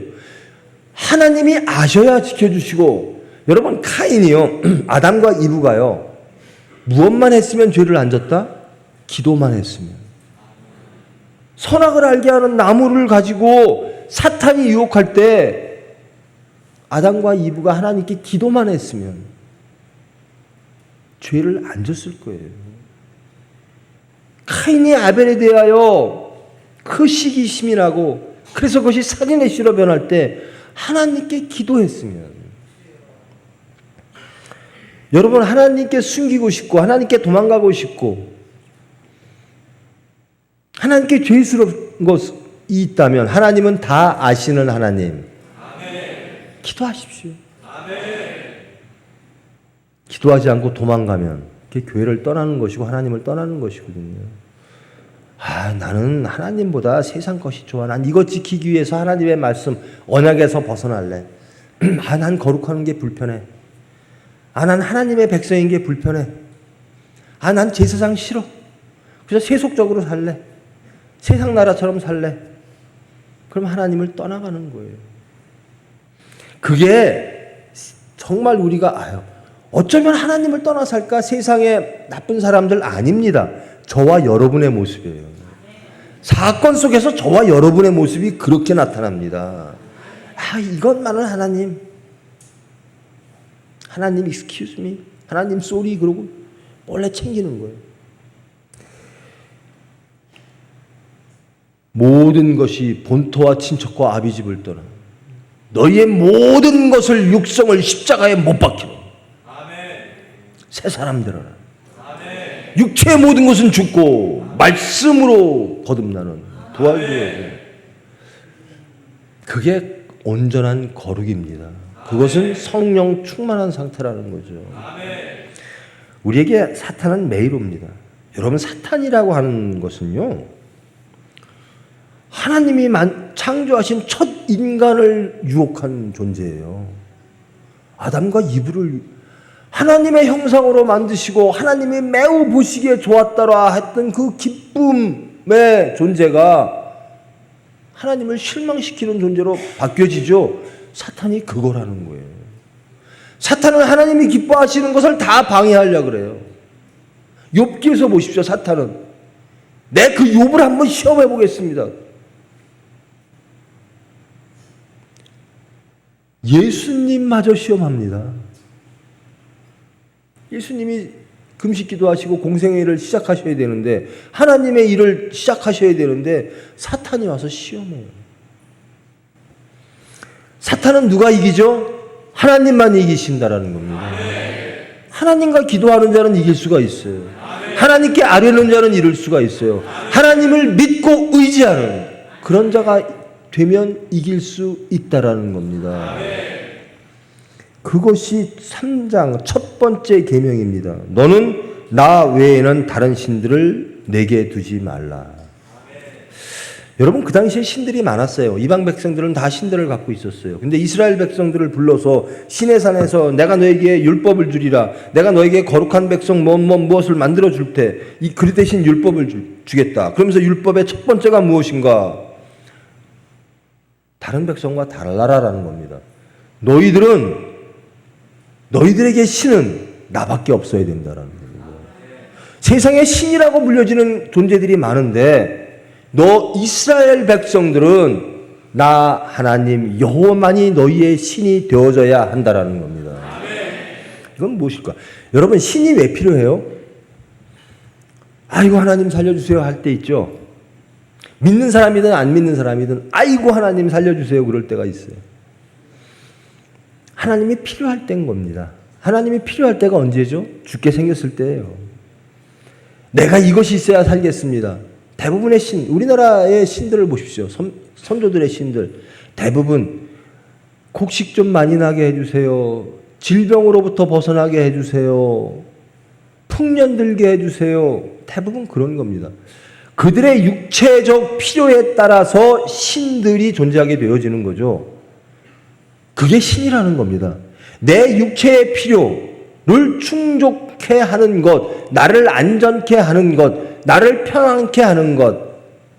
하나님이 아셔야 지켜주시고, 여러분 카인이요, 아담과 이브가요, 무엇만 했으면 죄를 안 졌다? 기도만 했으면. 선악을 알게 하는 나무를 가지고 사탄이 유혹할 때 아담과 이브가 하나님께 기도만 했으면 죄를 안 졌을 거예요. 카인이 아벨에 대하여 그 시기심이 나고 그래서 그것이 살인의 씨로 변할 때 하나님께 기도했으면, 여러분 하나님께 숨기고 싶고 하나님께 도망가고 싶고 하나님께 죄스러운 것이 있다면 하나님은 다 아시는 하나님. 기도하십시오. 기도하지 않고 도망가면 그게 교회를 떠나는 것이고 하나님을 떠나는 것이거든요. 나는 하나님보다 세상 것이 좋아. 난 이것 지키기 위해서 하나님의 말씀, 언약에서 벗어날래. 난 거룩하는 게 불편해. 난 하나님의 백성인 게 불편해. 난 제사장 싫어. 그래서 세속적으로 살래. 세상 나라처럼 살래. 그럼 하나님을 떠나가는 거예요. 그게 정말 우리가 어쩌면 하나님을 떠나 살까? 세상에 나쁜 사람들 아닙니다. 저와 여러분의 모습이에요. 사건 속에서 저와 여러분의 모습이 그렇게 나타납니다. 이것만은 하나님 excuse me, 하나님 sorry 그러고 원래 챙기는 거예요. 모든 것이 본토와 친척과 아비집을 떠나 너희의 모든 것을 육성을 십자가에 못 박히고 새 사람 되라. 육체의 모든 것은 죽고 말씀으로 거듭나는 도와줘야. 그게 온전한 거룩입니다. 그것은 성령 충만한 상태라는 거죠. 우리에게 사탄은 매일 옵니다. 여러분 사탄이라고 하는 것은요, 하나님이 창조하신 첫 인간을 유혹한 존재예요. 아담과 이브를 하나님의 형상으로 만드시고 하나님이 매우 보시기에 좋았더라 했던 그 기쁨의 존재가 하나님을 실망시키는 존재로 바뀌어지죠. 사탄이 그거라는 거예요. 사탄은 하나님이 기뻐하시는 것을 다 방해하려고 그래요. 욥기에서 보십시오. 사탄은 내 그 욥을 한번 시험해 보겠습니다. 예수님마저 시험합니다. 예수님이 금식기도 하시고 공생의 일을 시작하셔야 되는데, 하나님의 일을 시작하셔야 되는데 사탄이 와서 시험해요. 사탄은 누가 이기죠? 하나님만 이기신다라는 겁니다. 하나님과 기도하는 자는 이길 수가 있어요. 하나님께 아뢰는 자는 이룰 수가 있어요. 하나님을 믿고 의지하는 그런 자가 되면 이길 수 있다라는 겁니다. 그것이 3장 첫 번째 계명입니다. 너는 나 외에는 다른 신들을 내게 두지 말라. 여러분, 그 당시에 신들이 많았어요. 이방 백성들은 다 신들을 갖고 있었어요. 근데 이스라엘 백성들을 불러서 시내 산에서 내가 너에게 율법을 주리라. 내가 너에게 거룩한 백성 무엇을 만들어 줄 테. 그 대신 율법을 주겠다. 그러면서 율법의 첫 번째가 무엇인가? 다른 백성과 달라라라는 겁니다. 너희들에게 신은 나밖에 없어야 된다라는 겁니다. 세상에 신이라고 불려지는 존재들이 많은데 너 이스라엘 백성들은 나 하나님 여호와만이 너희의 신이 되어져야 한다라는 겁니다. 이건 무엇일까? 여러분, 신이 왜 필요해요? 아이고 하나님 살려주세요 할 때 있죠. 믿는 사람이든 안 믿는 사람이든 아이고 하나님 살려주세요 그럴 때가 있어요. 하나님이 필요할 때인 겁니다. 하나님이 필요할 때가 언제죠? 죽게 생겼을 때예요. 내가 이것이 있어야 살겠습니다. 대부분의 신, 우리나라의 신들을 보십시오. 선조들의 신들 대부분 곡식 좀 많이 나게 해주세요. 질병으로부터 벗어나게 해주세요. 풍년 들게 해주세요. 대부분 그런 겁니다. 그들의 육체적 필요에 따라서 신들이 존재하게 되어지는 거죠. 그게 신이라는 겁니다. 내 육체의 필요를 충족해 하는 것, 나를 안전케 하는 것, 나를 편안케 하는 것,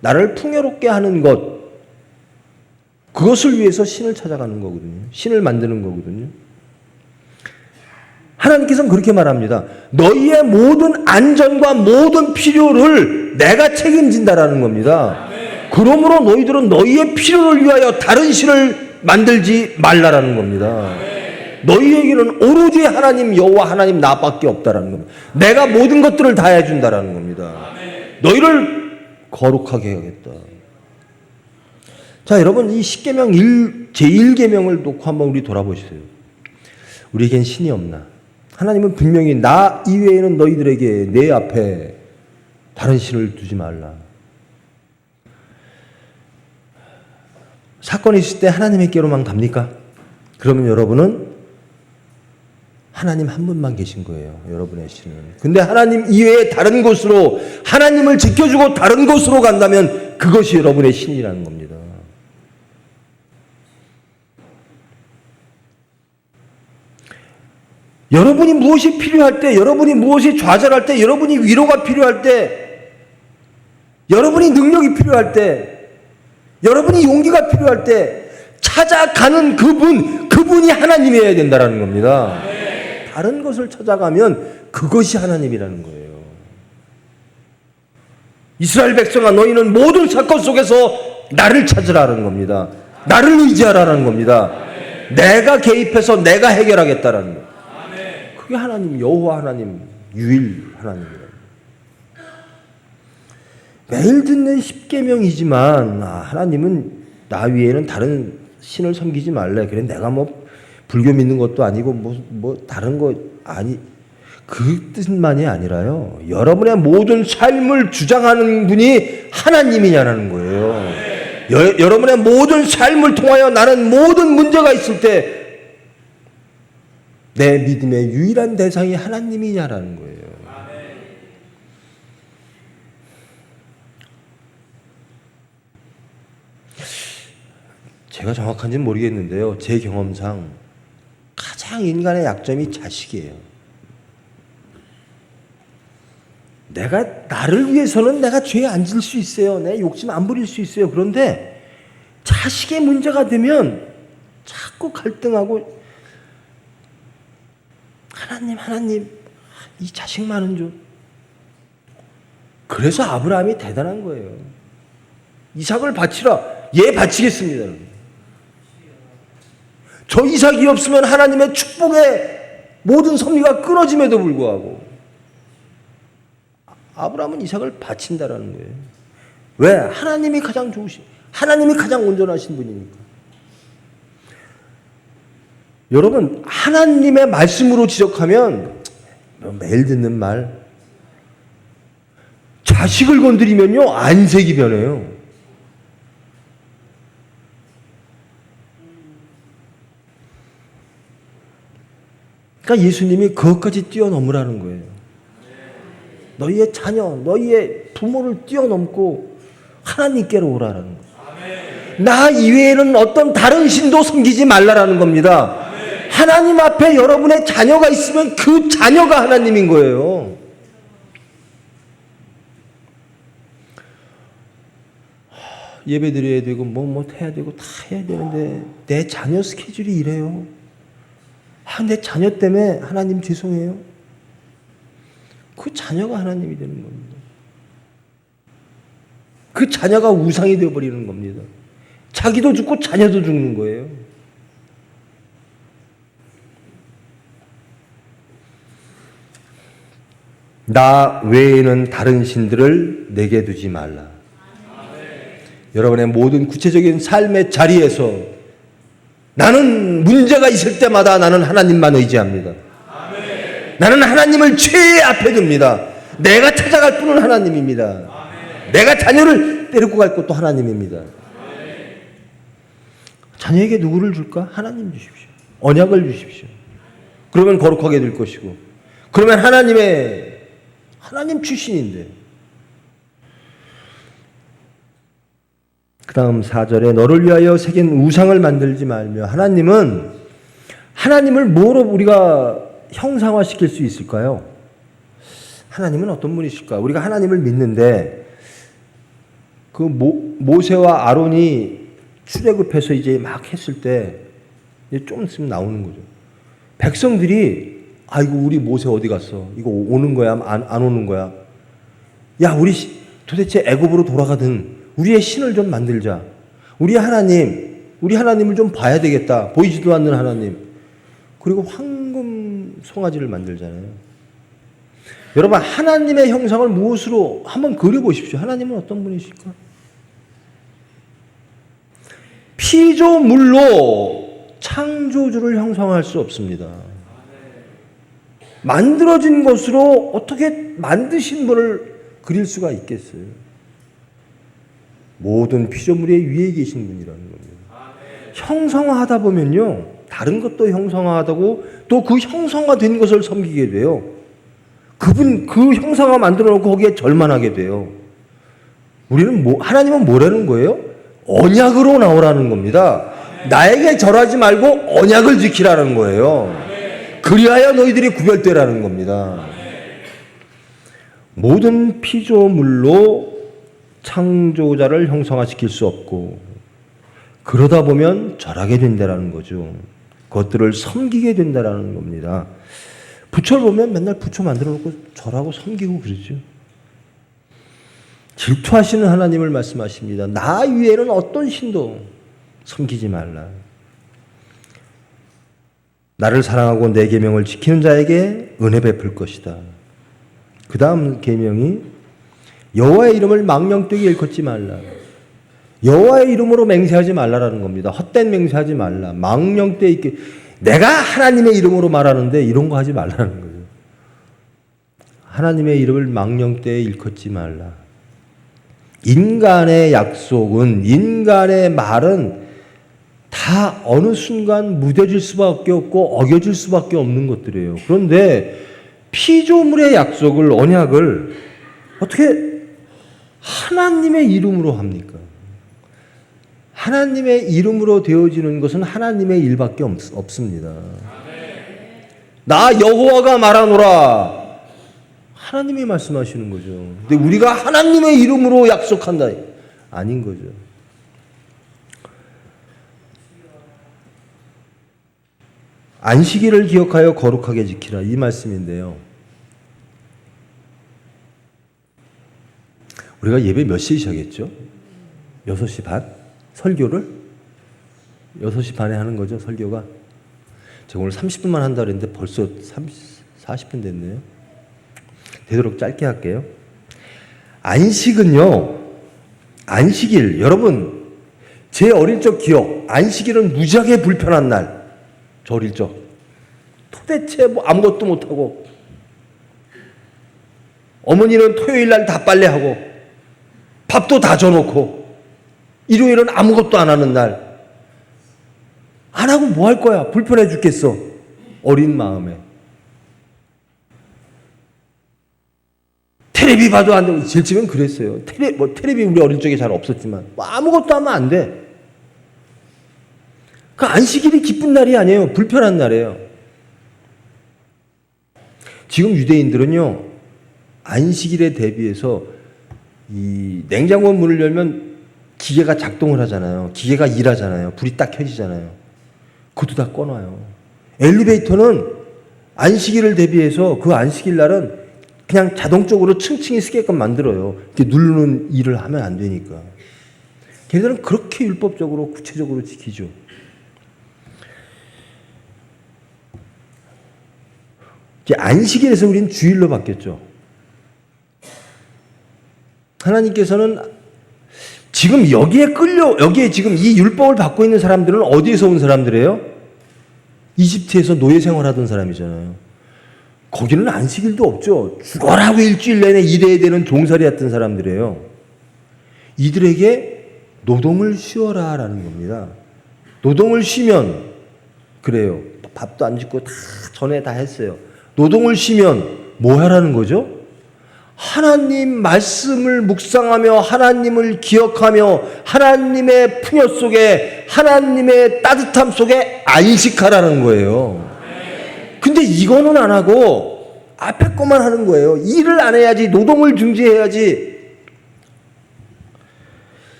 나를 풍요롭게 하는 것, 그것을 위해서 신을 찾아가는 거거든요. 신을 만드는 거거든요. 하나님께서는 그렇게 말합니다. 너희의 모든 안전과 모든 필요를 내가 책임진다라는 겁니다. 그러므로 너희들은 너희의 필요를 위하여 다른 신을 만들지 말라라는 겁니다. 너희에게는 오로지 하나님 여호와 하나님 나밖에 없다라는 겁니다. 내가 모든 것들을 다 해준다라는 겁니다. 너희를 거룩하게 해야겠다. 자, 여러분, 이 십계명 제1계명을 놓고 한번 우리 돌아보시세요. 우리에겐 신이 없나? 하나님은 분명히 나 이외에는 너희들에게 내 앞에 다른 신을 두지 말라. 사건이 있을 때 하나님에게로만 갑니까? 그러면 여러분은 하나님 한 분만 계신 거예요. 여러분의 신은. 근데 하나님 이외에 다른 곳으로, 하나님을 지켜주고 다른 곳으로 간다면 그것이 여러분의 신이라는 겁니다. 여러분이 무엇이 필요할 때, 여러분이 무엇이 좌절할 때, 여러분이 위로가 필요할 때, 여러분이 능력이 필요할 때, 여러분이 용기가 필요할 때 찾아가는 그분이 하나님이어야 된다는 겁니다. 다른 것을 찾아가면 그것이 하나님이라는 거예요. 이스라엘 백성아, 너희는 모든 사건 속에서 나를 찾으라는 겁니다. 나를 의지하라는 겁니다. 내가 개입해서 내가 해결하겠다라는 거예요. 그게 하나님, 여호와 하나님, 유일 하나님이라는 거예요. 매일 듣는 십계명이지만 하나님은 나 위에는 다른 신을 섬기지 말래. 그래, 내가 불교 믿는 것도 아니고 다른 거 아니, 그 뜻만이 아니라요. 여러분의 모든 삶을 주장하는 분이 하나님이냐는 거예요. 여러분의 모든 삶을 통하여 나는 모든 문제가 있을 때 내 믿음의 유일한 대상이 하나님이냐라는 거예요. 제가 정확한지는 모르겠는데요. 제 경험상 가장 인간의 약점이 자식이에요. 나를 위해서는 내가 죄에 안 질 수 있어요. 내 욕심 안 부릴 수 있어요. 그런데 자식의 문제가 되면 자꾸 갈등하고 하나님, 이 자식만은 좀. 그래서 아브라함이 대단한 거예요. 이삭을 바치라. 예, 바치겠습니다. 저 이삭이 없으면 하나님의 축복의 모든 섭리가 끊어짐에도 불구하고 아브라함은 이삭을 바친다라는 거예요. 왜? 하나님이 가장 좋으신, 하나님이 가장 온전하신 분이니까. 여러분, 하나님의 말씀으로 지적하면 매일 듣는 말, 자식을 건드리면요 안색이 변해요. 그러니까 예수님이 그것까지 뛰어넘으라는 거예요. 너희의 자녀, 너희의 부모를 뛰어넘고 하나님께로 오라라는 거예요. 나 이외에는 어떤 다른 신도 섬기지 말라라는 겁니다. 하나님 앞에 여러분의 자녀가 있으면 그 자녀가 하나님인 거예요. 예배 드려야 되고 뭐 해야 되고 다 해야 되는데 내 자녀 스케줄이 이래요. 내 자녀 때문에 하나님 죄송해요. 그 자녀가 하나님이 되는 겁니다. 그 자녀가 우상이 되어버리는 겁니다. 자기도 죽고 자녀도 죽는 거예요. 나 외에는 다른 신들을 내게 두지 말라. 여러분의 모든 구체적인 삶의 자리에서 나는 문제가 있을 때마다 나는 하나님만 의지합니다. 나는 하나님을 최애 앞에 둡니다. 내가 찾아갈 분은 하나님입니다. 내가 자녀를 데리고 갈 것도 하나님입니다. 자녀에게 누구를 줄까? 하나님 주십시오. 언약을 주십시오. 그러면 거룩하게 될 것이고, 그러면 하나님 출신인데. 그 다음 4절에 너를 위하여 새긴 우상을 만들지 말며. 하나님을 뭐로 우리가 형상화시킬 수 있을까요? 하나님은 어떤 분이실까? 우리가 하나님을 믿는데 그 모세와 아론이 출애굽해서 이제 막 했을 때 이제 좀 있으면 나오는 거죠. 백성들이 아이고 우리 모세 어디 갔어? 이거 오는 거야? 안 오는 거야? 야 우리 도대체 애굽으로 돌아가든 우리의 신을 좀 만들자. 우리 하나님을 좀 봐야 되겠다. 보이지도 않는 하나님. 그리고 황금 송아지를 만들잖아요. 여러분 하나님의 형상을 무엇으로 한번 그려보십시오. 하나님은 어떤 분이실까? 피조물로 창조주를 형상화할 수 없습니다. 만들어진 것으로 어떻게 만드신 분을 그릴 수가 있겠어요? 모든 피조물의 위에 계신 분이라는 겁니다. 형상화하다 보면요, 다른 것도 형상화하다고 또 그 형상화된 것을 섬기게 돼요. 그 형상화 만들어 놓고 거기에 절만하게 돼요. 하나님은 뭐라는 거예요? 언약으로 나오라는 겁니다. 나에게 절하지 말고 언약을 지키라는 거예요. 그리하여 너희들이 구별되라는 겁니다. 모든 피조물로 창조자를 형상화시킬 수 없고, 그러다 보면 절하게 된다라는 거죠. 그것들을 섬기게 된다라는 겁니다. 부처를 보면 맨날 부처 만들어 놓고 절하고 섬기고 그러죠. 질투하시는 하나님을 말씀하십니다. 나 위에는 어떤 신도 섬기지 말라. 나를 사랑하고 내 계명을 지키는 자에게 은혜 베풀 것이다. 그 다음 계명이 여호와의 이름을 망령되게 일컫지 말라. 여호와의 이름으로 맹세하지 말라라는 겁니다. 헛된 맹세하지 말라. 망령되게 있게 내가 하나님의 이름으로 말하는데 이런 거 하지 말라는 거죠. 하나님의 이름을 망령되게 일컫지 말라. 인간의 약속은, 인간의 말은 다 어느 순간 무뎌질 수밖에 없고 어겨질 수밖에 없는 것들이에요. 그런데 피조물의 약속을, 언약을 어떻게 하나님의 이름으로 합니까? 하나님의 이름으로 되어지는 것은 하나님의 일밖에 없습니다. 나 여호와가 말하노라. 하나님이 말씀하시는 거죠. 근데 우리가 하나님의 이름으로 약속한다. 아닌 거죠. 안식일을 기억하여 거룩하게 지키라. 이 말씀인데요. 우리가 예배 몇 시에 시작했죠? 6시 반? 설교를? 6시 반에 하는 거죠, 설교가. 제가 오늘 30분만 한다 그랬는데 벌써 40분 됐네요. 되도록 짧게 할게요. 안식은요, 안식일, 여러분, 제 어릴 적 기억, 안식일은 무지하게 불편한 날. 저 어릴 적. 도대체 아무것도 못하고, 어머니는 토요일 날 다 빨래하고, 밥도 다 줘놓고, 일요일은 아무것도 안 하는 날. 안 하고 뭐 할 거야? 불편해 죽겠어. 어린 마음에. 테레비 봐도 안 되고, 제일 처음엔 그랬어요. 테레비 우리 어릴 적에 잘 없었지만, 아무것도 하면 안 돼. 그 안식일이 기쁜 날이 아니에요. 불편한 날이에요. 지금 유대인들은요, 안식일에 대비해서 이 냉장고 문을 열면 기계가 작동을 하잖아요. 기계가 일하잖아요. 불이 딱 켜지잖아요. 그것도 다 꺼놔요. 엘리베이터는 안식일을 대비해서 그 안식일 날은 그냥 자동적으로 층층이 쓰게끔 만들어요. 이렇게 누르는 일을 하면 안 되니까. 걔네들은 그렇게 율법적으로 구체적으로 지키죠. 이제 안식일에서 우리는 주일로 바뀌었죠. 하나님께서는 지금 여기에 지금 이 율법을 받고 있는 사람들은 어디에서 온 사람들이에요? 이집트에서 노예 생활하던 사람이잖아요. 거기는 안식일도 없죠. 죽어라고 일주일 내내 일해야 되는 종살이 했던 사람들이에요. 이들에게 노동을 쉬어라 라는 겁니다. 노동을 쉬면 그래요. 밥도 안 짓고 다 전에 다 했어요. 노동을 쉬면 뭐 하라는 거죠? 하나님 말씀을 묵상하며 하나님을 기억하며 하나님의 풍요 속에 하나님의 따뜻함 속에 안식하라는 거예요. 근데 이거는 안 하고 앞에 것만 하는 거예요. 일을 안 해야지. 노동을 중지해야지.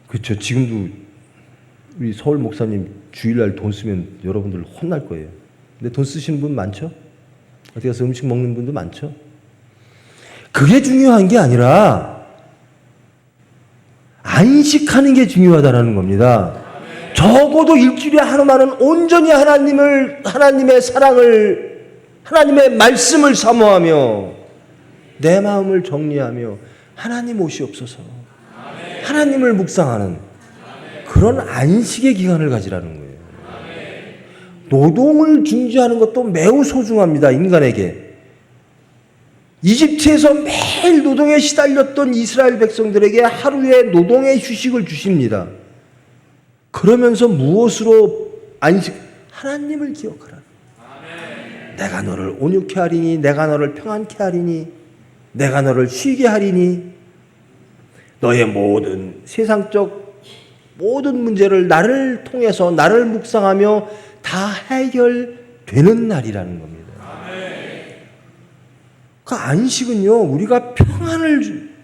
그렇죠. 지금도 우리 서울 목사님 주일날 돈 쓰면 여러분들 혼날 거예요. 근데 돈 쓰시는 분 많죠? 어디 가서 음식 먹는 분도 많죠? 그게 중요한 게 아니라 안식하는 게 중요하다는 겁니다. 적어도 일주일에 하루만은 온전히 하나님의 사랑을, 하나님의 말씀을 사모하며 내 마음을 정리하며 하나님 오시옵소서, 하나님을 묵상하는 그런 안식의 기간을 가지라는 거예요. 노동을 중지하는 것도 매우 소중합니다. 인간에게. 이집트에서 매일 노동에 시달렸던 이스라엘 백성들에게 하루의 노동의 휴식을 주십니다. 그러면서 무엇으로 하나님을 기억하라. 내가 너를 온유케 하리니, 내가 너를 평안케 하리니, 내가 너를 쉬게 하리니, 너의 모든 세상적 모든 문제를 나를 통해서 나를 묵상하며 다 해결되는 날이라는 겁니다. 그 안식은요, 우리가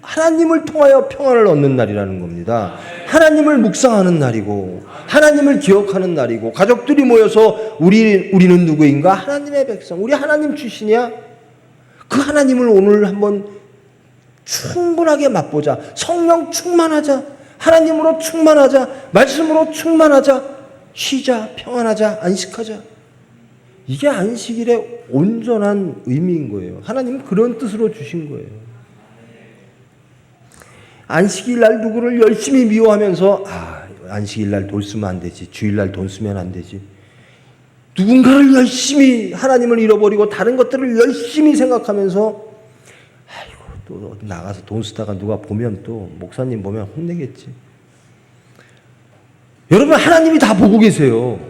하나님을 통하여 평안을 얻는 날이라는 겁니다. 하나님을 묵상하는 날이고, 하나님을 기억하는 날이고, 가족들이 모여서 우리는 누구인가? 하나님의 백성. 우리 하나님 출신이야? 그 하나님을 오늘 한번 충분하게 맛보자. 성령 충만하자. 하나님으로 충만하자. 말씀으로 충만하자. 쉬자. 평안하자. 안식하자. 이게 안식일의 온전한 의미인 거예요. 하나님은 그런 뜻으로 주신 거예요. 안식일 날 누구를 열심히 미워하면서 안식일 날 돈 쓰면 안 되지. 주일 날 돈 쓰면 안 되지. 누군가를 열심히 하나님을 잃어버리고 다른 것들을 열심히 생각하면서 또 나가서 돈 쓰다가 누가 보면 또 목사님 보면 혼내겠지. 여러분 하나님이 다 보고 계세요.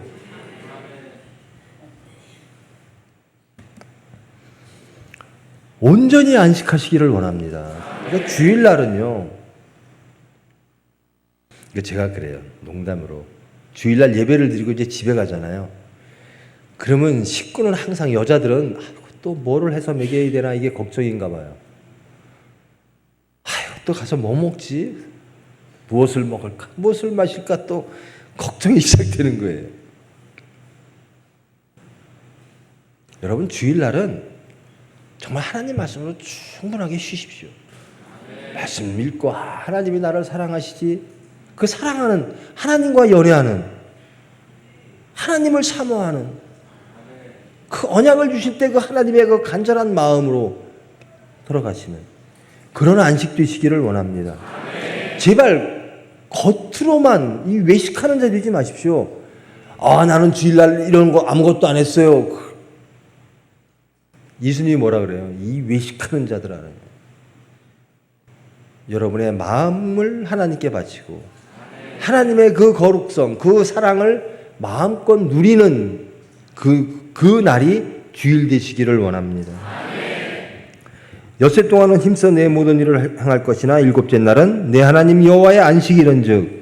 온전히 안식하시기를 원합니다. 그러니까 주일날은요, 제가 그래요. 농담으로. 주일날 예배를 드리고 이제 집에 가잖아요. 그러면 식구는 항상 여자들은 또 뭐를 해서 먹여야 되나 이게 걱정인가 봐요. 또 가서 뭐 먹지? 무엇을 먹을까? 무엇을 마실까? 또 걱정이 시작되는 거예요. 여러분 주일날은 정말 하나님 말씀으로 충분하게 쉬십시오. 말씀 읽고 하나님이 나를 사랑하시지. 그 사랑하는 하나님과 연애하는 하나님을 사모하는 그 언약을 주실 때 그 하나님의 그 간절한 마음으로 들어가시는 그런 안식 되시기를 원합니다. 제발 겉으로만 이 외식하는 자 되지 마십시오. 나는 주일날 이런 거 아무것도 안 했어요. 예수님이 뭐라 그래요? 이 외식하는 자들 알아요. 여러분의 마음을 하나님께 바치고 하나님의 그 거룩성, 그 사랑을 마음껏 누리는 그 날이 주일 되시기를 원합니다. 엿새 동안은 힘써 내 모든 일을 행할 것이나 일곱째 날은 내 하나님 여호와의 안식일은즉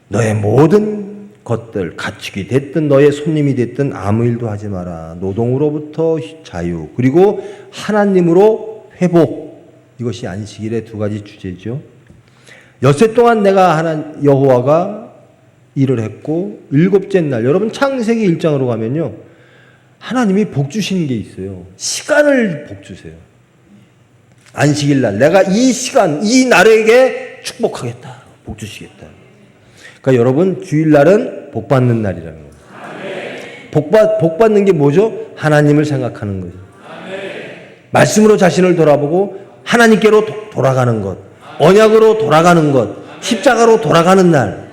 너의 모든 것들 가축이 됐든 너의 손님이 됐든 아무 일도 하지 마라. 노동으로부터 자유 그리고 하나님으로 회복, 이것이 안식일의 두 가지 주제죠. 엿새 동안 내가 여호와가 일을 했고 일곱째 날, 여러분 창세기 1장으로 가면요 하나님이 복 주시는 게 있어요. 시간을 복 주세요. 안식일 날 내가 이 시간 이 날에게 축복하겠다, 복 주시겠다. 그러니까 여러분 주일날은 복 받는 날이라는 거예요. 복 받는 게 뭐죠? 하나님을 생각하는 거죠. 말씀으로 자신을 돌아보고 하나님께로 돌아가는 것, 언약으로 돌아가는 것, 십자가로 돌아가는 날.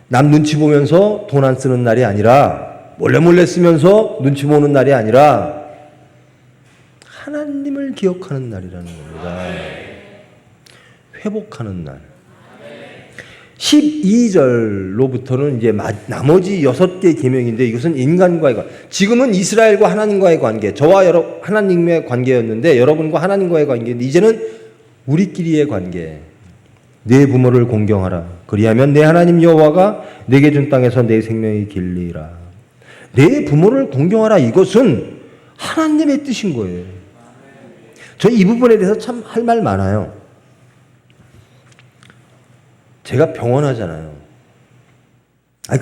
남 눈치 보면서 돈 안 쓰는 날이 아니라, 몰래 쓰면서 눈치 보는 날이 아니라 하나님을 기억하는 날이라는 겁니다. 회복하는 날. 12절로부터는 이제 나머지 6개 계명인데 이것은 인간과의 관계. 지금은 이스라엘과 하나님과의 관계, 저와 하나님의 관계였는데 여러분과 하나님과의 관계인데 이제는 우리끼리의 관계. 내 부모를 공경하라. 그리하면 내 하나님 여호와가 내게 준 땅에서 내 생명이 길리라. 내 부모를 공경하라. 이것은 하나님의 뜻인 거예요. 저 이 부분에 대해서 참 할 말 많아요. 제가 병원 하잖아요.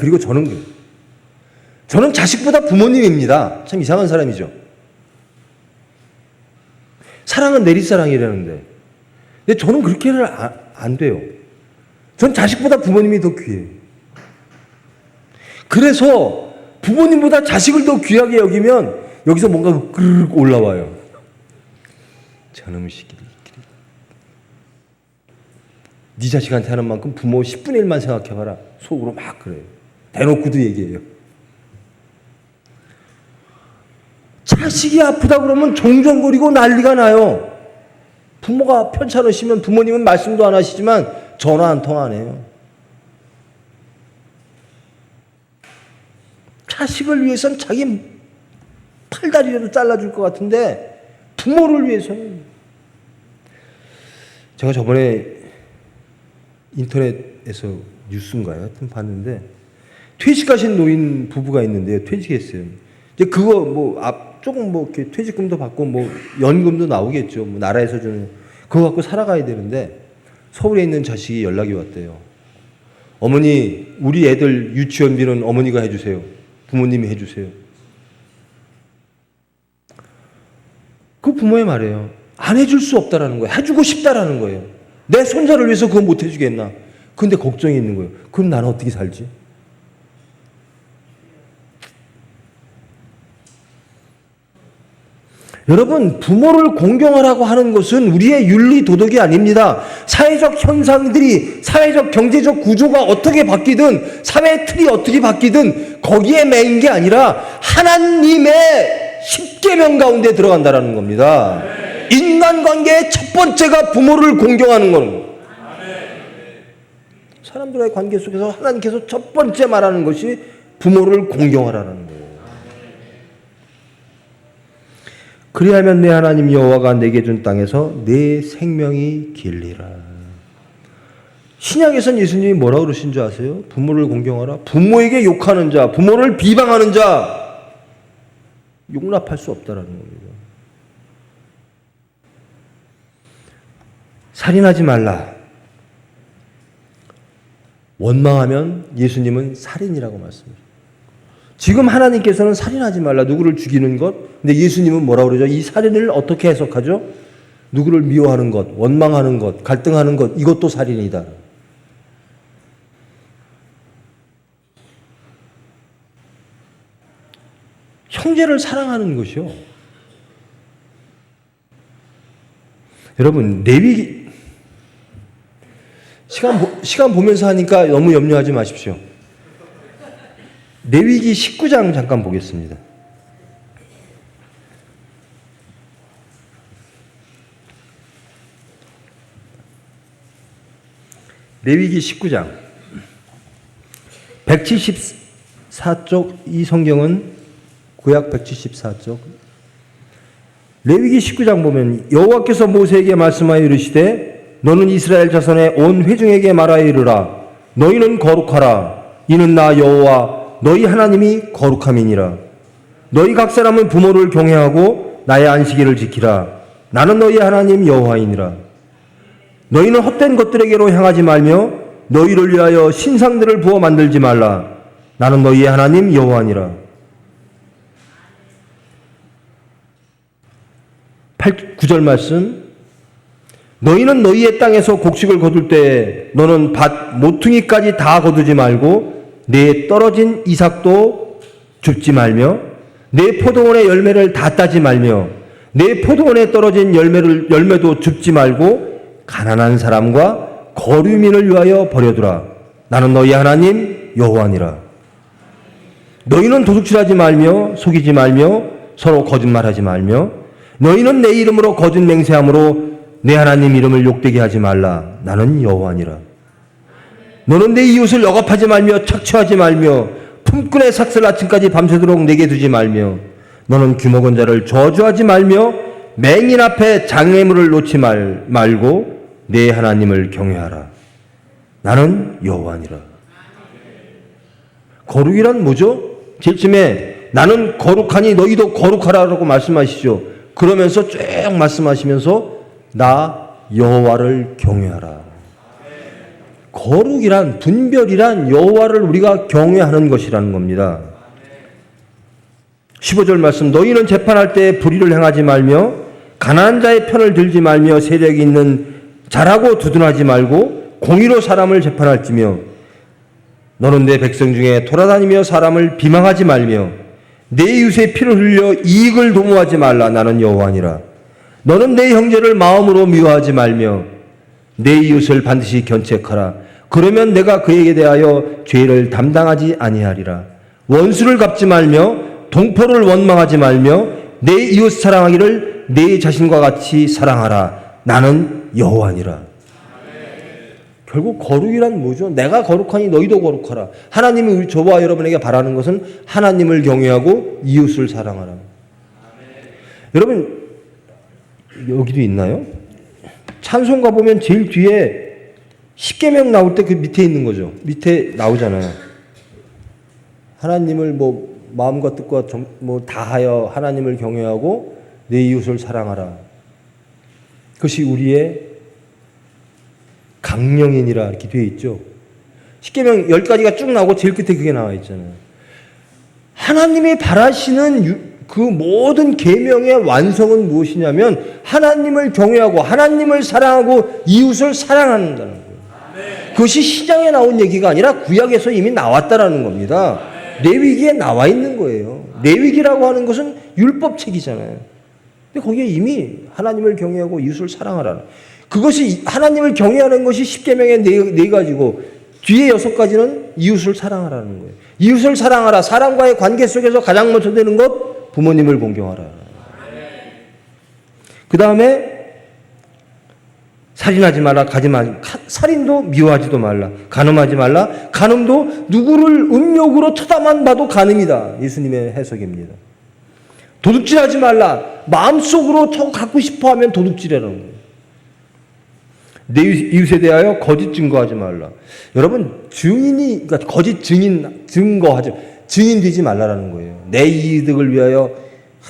그리고 저는 자식보다 부모님입니다. 참 이상한 사람이죠. 사랑은 내리사랑이라는데. 근데 저는 그렇게는 안 돼요. 전 자식보다 부모님이 더 귀해요. 그래서 부모님보다 자식을 더 귀하게 여기면 여기서 뭔가 그르륵 올라와요. 저놈의 시끼리. 네 자식한테 하는 만큼 부모 10분의 1만 생각해봐라. 속으로 막 그래요. 대놓고도 얘기해요. 자식이 아프다 그러면 종종거리고 난리가 나요. 부모가 편찮으시면 부모님은 말씀도 안 하시지만 전화 한 통 안 해요. 자식을 위해서는 자기 팔다리라도 잘라줄 것 같은데 부모를 위해서는. 제가 저번에 인터넷에서 뉴스인가요? 하여튼 봤는데 퇴직하신 노인 부부가 있는데요. 퇴직했어요. 이제 그거 조금 이렇게 퇴직금도 받고 연금도 나오겠죠. 나라에서 주는 그거 갖고 살아가야 되는데 서울에 있는 자식이 연락이 왔대요. 어머니, 우리 애들 유치원비는 어머니가 해주세요. 부모님이 해주세요. 그 부모의 말이에요. 안 해줄 수 없다라는 거예요. 해주고 싶다라는 거예요. 내 손자를 위해서 그거 못 해주겠나? 근데 걱정이 있는 거예요. 그럼 나는 어떻게 살지? 여러분, 부모를 공경하라고 하는 것은 우리의 윤리 도덕이 아닙니다. 사회적 현상들이, 사회적 경제적 구조가 어떻게 바뀌든, 사회 틀이 어떻게 바뀌든 거기에 매인 게 아니라 하나님의 십계명 가운데 들어간다라는 겁니다. 인간관계의 첫 번째가 부모를 공경하는 거는. 사람들과의 관계 속에서 하나님께서 첫 번째 말하는 것이 부모를 공경하라는 거예요. 그리하면 내 하나님 여호와가 내게 준 땅에서 내 생명이 길리라. 신약에선 예수님이 뭐라고 그러신 줄 아세요? 부모를 공경하라. 부모에게 욕하는 자, 부모를 비방하는 자 용납할 수 없다라는 겁니다. 살인하지 말라. 원망하면 예수님은 살인이라고 말씀하십니다. 지금 하나님께서는 살인하지 말라, 누구를 죽이는 것. 근데 예수님은 뭐라고 그러죠? 이 살인을 어떻게 해석하죠? 누구를 미워하는 것, 원망하는 것, 갈등하는 것, 이것도 살인이다. 형제를 사랑하는 것이요. 여러분, 레위기 시간 보면서 하니까 너무 염려하지 마십시오. 레위기 19장 잠깐 보겠습니다. 레위기 19장 174쪽, 이 성경은 구약 174쪽. 레위기 19장 보면 여호와께서 모세에게 말씀하여 이르시되 너는 이스라엘 자손의 온 회중에게 말하여 이르라. 너희는 거룩하라. 이는 나 여호와 너희 하나님이 거룩함이니라. 너희 각 사람은 부모를 경외하고 나의 안식일을 지키라. 나는 너희 하나님 여호와이니라. 너희는 헛된 것들에게로 향하지 말며 너희를 위하여 신상들을 부어 만들지 말라. 나는 너희의 하나님 여호와니라. 9절 말씀. 너희는 너희의 땅에서 곡식을 거둘 때 너는 밭 모퉁이까지 다 거두지 말고 내 떨어진 이삭도 줍지 말며 내 포도원의 열매를 다 따지 말며 내 포도원에 떨어진 열매도 줍지 말고 가난한 사람과 거류민을 위하여 버려두라. 나는 너희 하나님 여호와니라. 너희는 도둑질하지 말며 속이지 말며 서로 거짓말하지 말며 너희는 내 이름으로 거짓 맹세함으로 내 하나님 이름을 욕되게 하지 말라. 나는 여호와니라. 너는 내 이웃을 억압하지 말며 착취하지 말며 품꾼의 삭슬 아침까지 밤새도록 내게 두지 말며 너는 귀먹은 자를 저주하지 말며 맹인 앞에 장애물을 놓지 말고 내 하나님을 경외하라. 나는 여호와니라. 거룩이란 뭐죠? 제일 처음에 나는 거룩하니 너희도 거룩하라고 말씀하시죠. 그러면서 쭉 말씀하시면서 나 여호와를 경외하라. 거룩이란, 분별이란 여호와를 우리가 경외하는 것이라는 겁니다. 15절 말씀. 너희는 재판할 때 불의를 행하지 말며 가난한 자의 편을 들지 말며 세력이 있는 자라고 두둔하지 말고 공의로 사람을 재판할지며 너는 내 백성 중에 돌아다니며 사람을 비방하지 말며 내 이웃의 피를 흘려 이익을 도모하지 말라. 나는 여호와니라. 너는 내 형제를 마음으로 미워하지 말며 내 이웃을 반드시 견책하라. 그러면 내가 그에게 대하여 죄를 담당하지 아니하리라. 원수를 갚지 말며 동포를 원망하지 말며 내 이웃 사랑하기를 내 자신과 같이 사랑하라. 나는 여호와니라. 결국 거룩이란 뭐죠? 내가 거룩하니 너희도 거룩하라. 하나님이 우리 저와 여러분에게 바라는 것은 하나님을 경외하고 이웃을 사랑하라. 여러분 여기도 있나요? 찬송가 보면 제일 뒤에 십계명 나올 때 그 밑에 있는 거죠. 밑에 나오잖아요. 하나님을 뭐 마음과 뜻과 뭐 다하여 하나님을 경외하고 내 이웃을 사랑하라. 그것이 우리의 강령이니라 이렇게 되어 있죠. 십계명 10가지가 쭉 나오고 제일 끝에 그게 나와 있잖아요. 하나님이 바라시는 그 모든 계명의 완성은 무엇이냐면 하나님을 경외하고 하나님을 사랑하고 이웃을 사랑한다는 거예요. 그것이 시장에 나온 얘기가 아니라 구약에서 이미 나왔다라는 겁니다. 레위기에 나와 있는 거예요. 레위기라고 하는 것은 율법책이잖아요. 근데 거기에 이미 하나님을 경외하고 이웃을 사랑하라는, 그것이 하나님을 경외하는 것이 십계명의 네 가지고 뒤에 6가지는 이웃을 사랑하라는 거예요. 이웃을 사랑하라. 사람과의 관계 속에서 가장 먼저 되는 것, 부모님을 공경하라. 그 다음에 살인하지 말라. 살인도 미워하지도 말라. 간음하지 말라. 간음도 누구를 음욕으로 쳐다만 봐도 간음이다. 예수님의 해석입니다. 도둑질하지 말라. 마음속으로 저거 갖고 싶어하면 도둑질하라는 거예요. 내 이웃에 대하여 거짓 증거하지 말라. 여러분 그러니까 거짓 증거하지, 증인 되지 말라라는 거예요. 내 이득을 위하여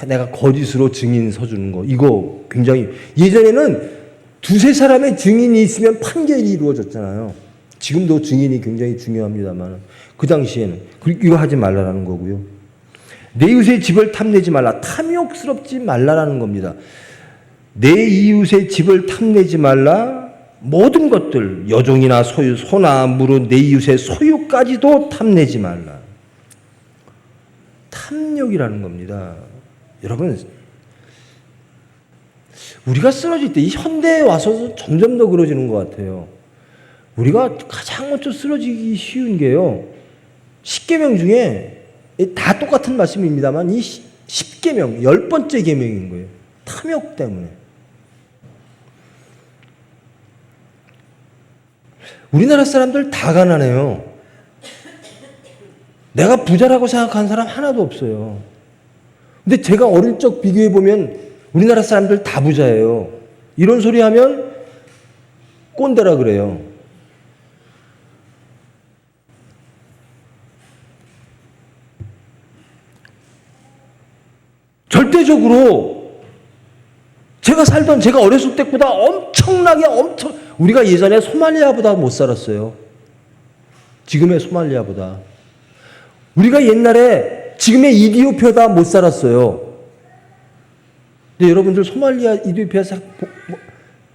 내가 거짓으로 증인 서주는 거, 이거 굉장히, 예전에는 두세 사람의 증인이 있으면 판결이 이루어졌잖아요. 지금도 증인이 굉장히 중요합니다만 그 당시에는 이거 하지 말라라는 거고요. 내 이웃의 집을 탐내지 말라. 탐욕스럽지 말라라는 겁니다. 내 이웃의 집을 탐내지 말라. 모든 것들, 여종이나 소유, 소나 물은 내 이웃의 소유까지도 탐내지 말라. 탐욕이라는 겁니다. 여러분, 우리가 쓰러질 때, 이 현대에 와서 점점 더 그러지는 것 같아요. 우리가 가장 먼저 쓰러지기 쉬운 게요, 십계명 중에 다 똑같은 말씀입니다만 이 십계명 10번째 계명인 거예요. 탐욕 때문에. 우리나라 사람들 다 가난해요. 내가 부자라고 생각하는 사람 하나도 없어요. 근데 제가 어릴 적 비교해 보면 우리나라 사람들 다 부자예요. 이런 소리 하면 꼰대라 그래요. 절대적으로 제가 어렸을 때보다 우리가 예전에 소말리아보다 못 살았어요. 지금의 소말리아보다. 우리가 옛날에 지금의 이디오피아보다 못 살았어요. 근데 여러분들 소말리아, 이디오피아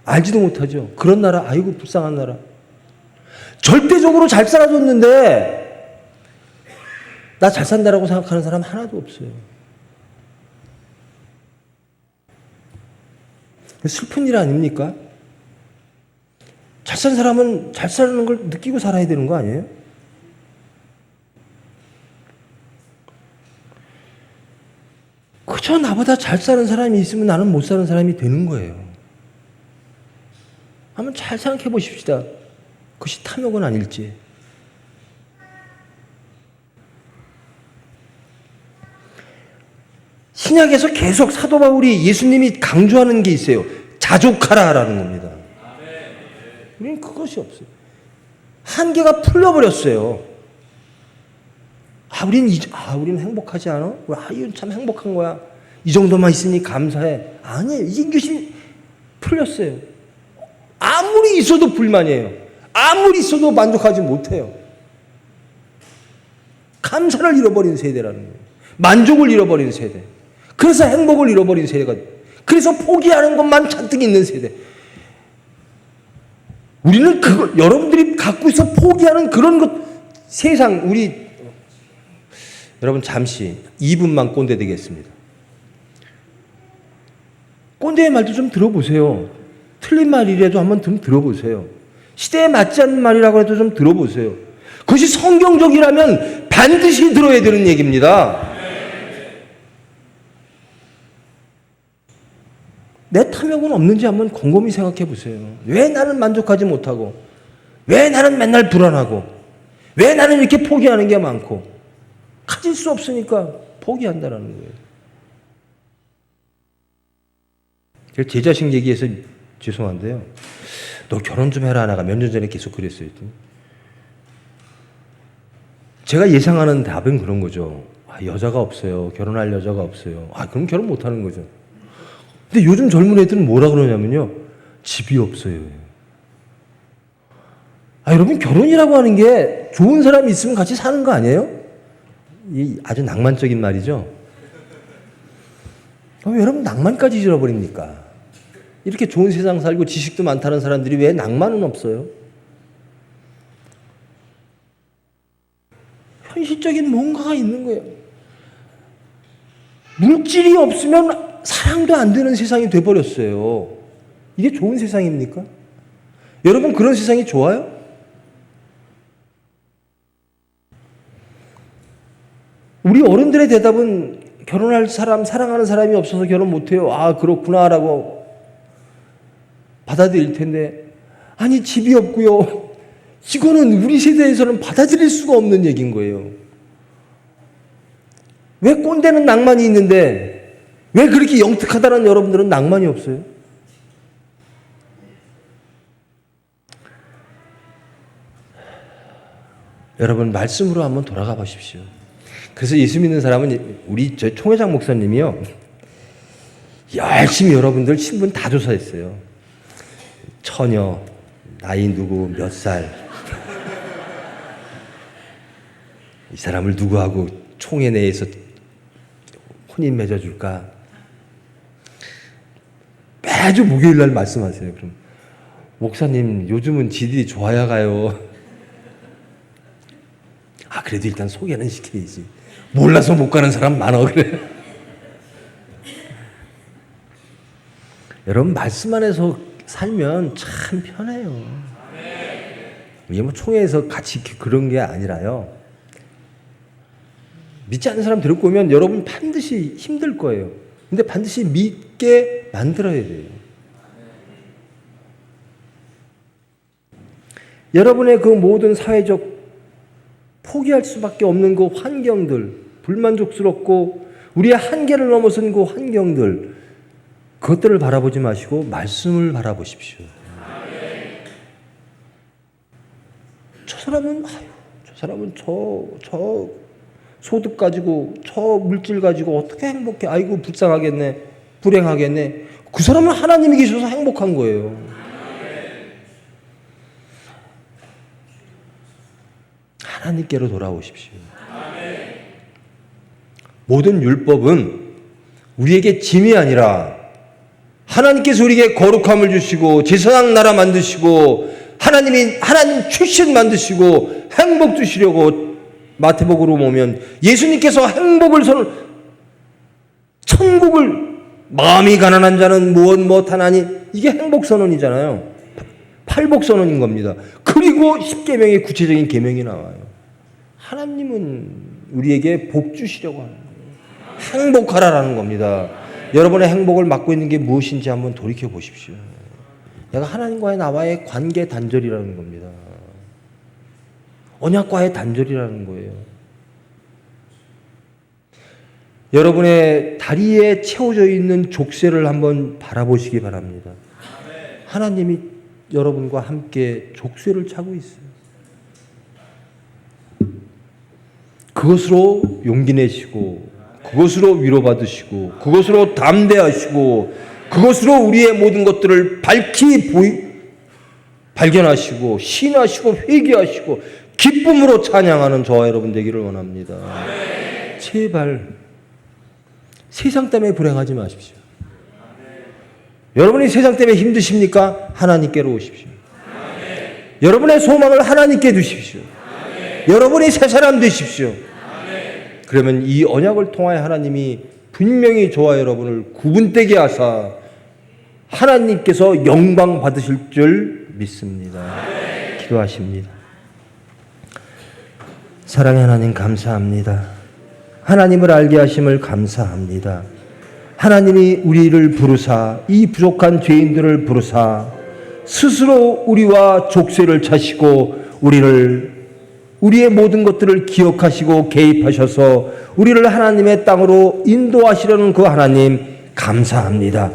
알지도 못하죠. 그런 나라, 아이고 불쌍한 나라. 절대적으로 잘 살아줬는데 나 잘 산다라고 생각하는 사람 하나도 없어요. 슬픈 일 아닙니까? 잘 산 사람은 잘 사는 걸 느끼고 살아야 되는 거 아니에요? 그저 나보다 잘 사는 사람이 있으면 나는 못 사는 사람이 되는 거예요. 한번 잘 생각해 보십시다. 그것이 탐욕은 아닐지. 신약에서 계속 사도 바울이 예수님이 강조하는 게 있어요. 자족하라라는 겁니다. 우리는 그것이 없어요. 한계가 풀려버렸어요. 우리는 행복하지 않아? 이건 참 행복한 거야. 이 정도만 있으니 감사해. 아니에요. 이것이 풀렸어요. 아무리 있어도 불만이에요. 아무리 있어도 만족하지 못해요. 감사를 잃어버린 세대라는 거예요. 만족을 잃어버린 세대. 그래서 행복을 잃어버린 세대가, 그래서 포기하는 것만 잔뜩 있는 세대. 우리는 여러분들이 갖고 있어 포기하는 그런 것, 여러분 잠시 2분만 꼰대 되겠습니다. 꼰대의 말도 좀 들어보세요. 틀린 말이라도 한번 좀 들어보세요. 시대에 맞지 않는 말이라고 해도 좀 들어보세요. 그것이 성경적이라면 반드시 들어야 되는 얘기입니다. 내 탐욕은 없는지 한번 곰곰이 생각해 보세요. 왜 나는 만족하지 못하고, 왜 나는 맨날 불안하고, 왜 나는 이렇게 포기하는 게 많고, 가질 수 없으니까 포기한다는 거예요. 제가 제 자식 얘기해서 죄송한데요. 너 결혼 좀 해라 하나가 몇 년 전에 계속 그랬어요. 제가 예상하는 답은 그런 거죠. 여자가 없어요. 결혼할 여자가 없어요. 그럼 결혼 못 하는 거죠. 근데 요즘 젊은 애들은 뭐라 그러냐면요. 집이 없어요. 여러분 결혼이라고 하는 게 좋은 사람이 있으면 같이 사는 거 아니에요? 이 아주 낭만적인 말이죠. 여러분 낭만까지 잃어버립니까? 이렇게 좋은 세상 살고 지식도 많다는 사람들이 왜 낭만은 없어요? 현실적인 뭔가가 있는 거예요. 물질이 없으면 사랑도 안 되는 세상이 돼버렸어요. 이게 좋은 세상입니까? 여러분 그런 세상이 좋아요? 우리 어른들의 대답은 결혼할 사람, 사랑하는 사람이 없어서 결혼 못해요. 그렇구나라고 받아들일 텐데, 아니 집이 없고요. 이거는 우리 세대에서는 받아들일 수가 없는 얘기인 거예요. 왜 꼰대는 낭만이 있는데 왜 그렇게 영특하다는 여러분들은 낭만이 없어요? 여러분 말씀으로 한번 돌아가 보십시오. 그래서 예수 믿는 사람은 저희 총회장 목사님이요. 열심히 여러분들 신분 다 조사했어요. 처녀, 나이 누구, 몇 살. 이 사람을 누구하고 총회 내에서 혼인 맺어줄까? 매주 목요일 날 말씀하세요. 그럼 목사님 요즘은 지들이 좋아야 가요. 그래도 일단 소개는 시켜야지. 몰라서 못 가는 사람 많아 그래. 여러분 말씀 안에서 살면 참 편해요. 이게 총회에서 같이 그런 게 아니라요. 믿지 않는 사람 데리고 오면 여러분 반드시 힘들 거예요. 근데 반드시 믿게 만들어야 돼요. 여러분의 그 모든 사회적 포기할 수밖에 없는 그 환경들, 불만족스럽고 우리의 한계를 넘어선 그 환경들, 그것들을 바라보지 마시고 말씀을 바라보십시오. 저 사람은 저 소득 가지고 저 물질 가지고 어떻게 행복해? 아이고 불쌍하겠네, 불행하겠네. 그 사람은 하나님이 계셔서 행복한 거예요. 하나님께로 돌아오십시오. 모든 율법은 우리에게 짐이 아니라 하나님께서 우리에게 거룩함을 주시고 제사장 나라 만드시고 하나님 출신 만드시고 행복 주시려고 마태복음으로 보면 예수님께서 행복을 천국을 마음이 가난한 자는 무엇 못하나니 이게 행복 선언이잖아요. 팔복 선언인 겁니다. 그리고 십계명의 구체적인 계명이 나와요. 하나님은 우리에게 복 주시려고 하는 거예요. 행복하라라는 겁니다. 여러분의 행복을 막고 있는 게 무엇인지 한번 돌이켜 보십시오. 내가 하나님과의 나와의 관계 단절이라는 겁니다. 언약과의 단절이라는 거예요. 여러분의 다리에 채워져 있는 족쇄를 한번 바라보시기 바랍니다. 하나님이 여러분과 함께 족쇄를 차고 있어요. 그것으로 용기 내시고, 그것으로 위로받으시고, 그것으로 담대하시고, 그것으로 우리의 모든 것들을 밝히 발견하시고, 신하시고, 회개하시고, 기쁨으로 찬양하는 저와 여러분 되기를 원합니다. 제발 세상 때문에 불행하지 마십시오. 여러분이 세상 때문에 힘드십니까? 하나님께로 오십시오. 여러분의 소망을 하나님께 두십시오. 여러분이 새 사람 되십시오. 그러면 이 언약을 통하여 하나님이 분명히 저와 여러분을 구분되게 하사 하나님께서 영광 받으실 줄 믿습니다. 기도하십니다. 사랑의 하나님 감사합니다. 하나님을 알게 하심을 감사합니다. 하나님이 우리를 부르사 이 부족한 죄인들을 부르사 스스로 우리와 족쇄를 차시고 우리의 모든 것들을 기억하시고 개입하셔서 우리를 하나님의 땅으로 인도하시려는 그 하나님 감사합니다.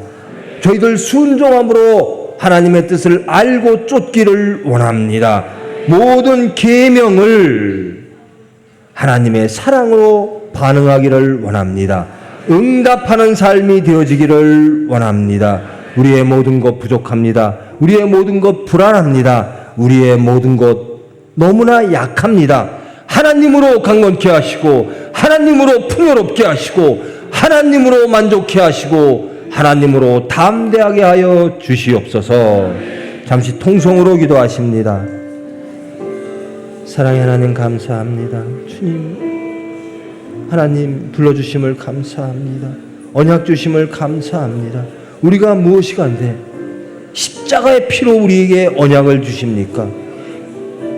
저희들 순종함으로 하나님의 뜻을 알고 쫓기를 원합니다. 모든 계명을 하나님의 사랑으로 반응하기를 원합니다. 응답하는 삶이 되어지기를 원합니다. 우리의 모든 것 부족합니다. 우리의 모든 것 불안합니다. 우리의 모든 것 너무나 약합니다. 하나님으로 강건케 하시고 하나님으로 풍요롭게 하시고 하나님으로 만족케 하시고 하나님으로 담대하게 하여 주시옵소서. 잠시 통성으로 기도하십니다. 사랑의 하나님 감사합니다. 주님 하나님 불러주심을 감사합니다. 언약 주심을 감사합니다. 우리가 무엇이 간데 십자가의 피로 우리에게 언약을 주십니까?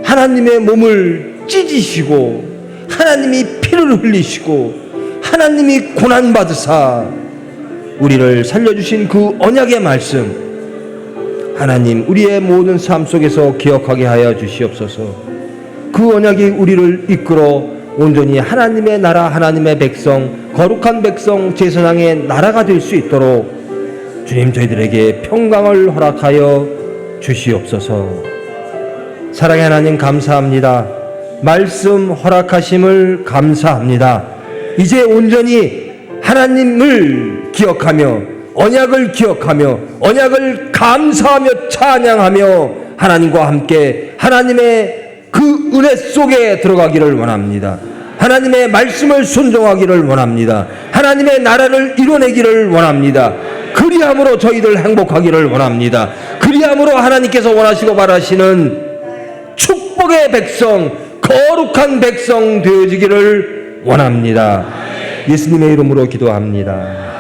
하나님의 몸을 찢으시고 하나님이 피를 흘리시고 하나님이 고난받으사 우리를 살려주신 그 언약의 말씀 하나님 우리의 모든 삶 속에서 기억하게 하여 주시옵소서. 그 언약이 우리를 이끌어 온전히 하나님의 나라 하나님의 백성 거룩한 백성 제사장의 나라가 될 수 있도록 주님 저희들에게 평강을 허락하여 주시옵소서. 사랑의 하나님 감사합니다. 말씀 허락하심을 감사합니다. 이제 온전히 하나님을 기억하며 언약을 기억하며 언약을 감사하며 찬양하며 하나님과 함께 하나님의 그 은혜 속에 들어가기를 원합니다. 하나님의 말씀을 순종하기를 원합니다. 하나님의 나라를 이뤄내기를 원합니다. 그리함으로 저희들 행복하기를 원합니다. 그리함으로 하나님께서 원하시고 바라시는 축복의 백성, 거룩한 백성 되어지기를 원합니다. 예수님의 이름으로 기도합니다.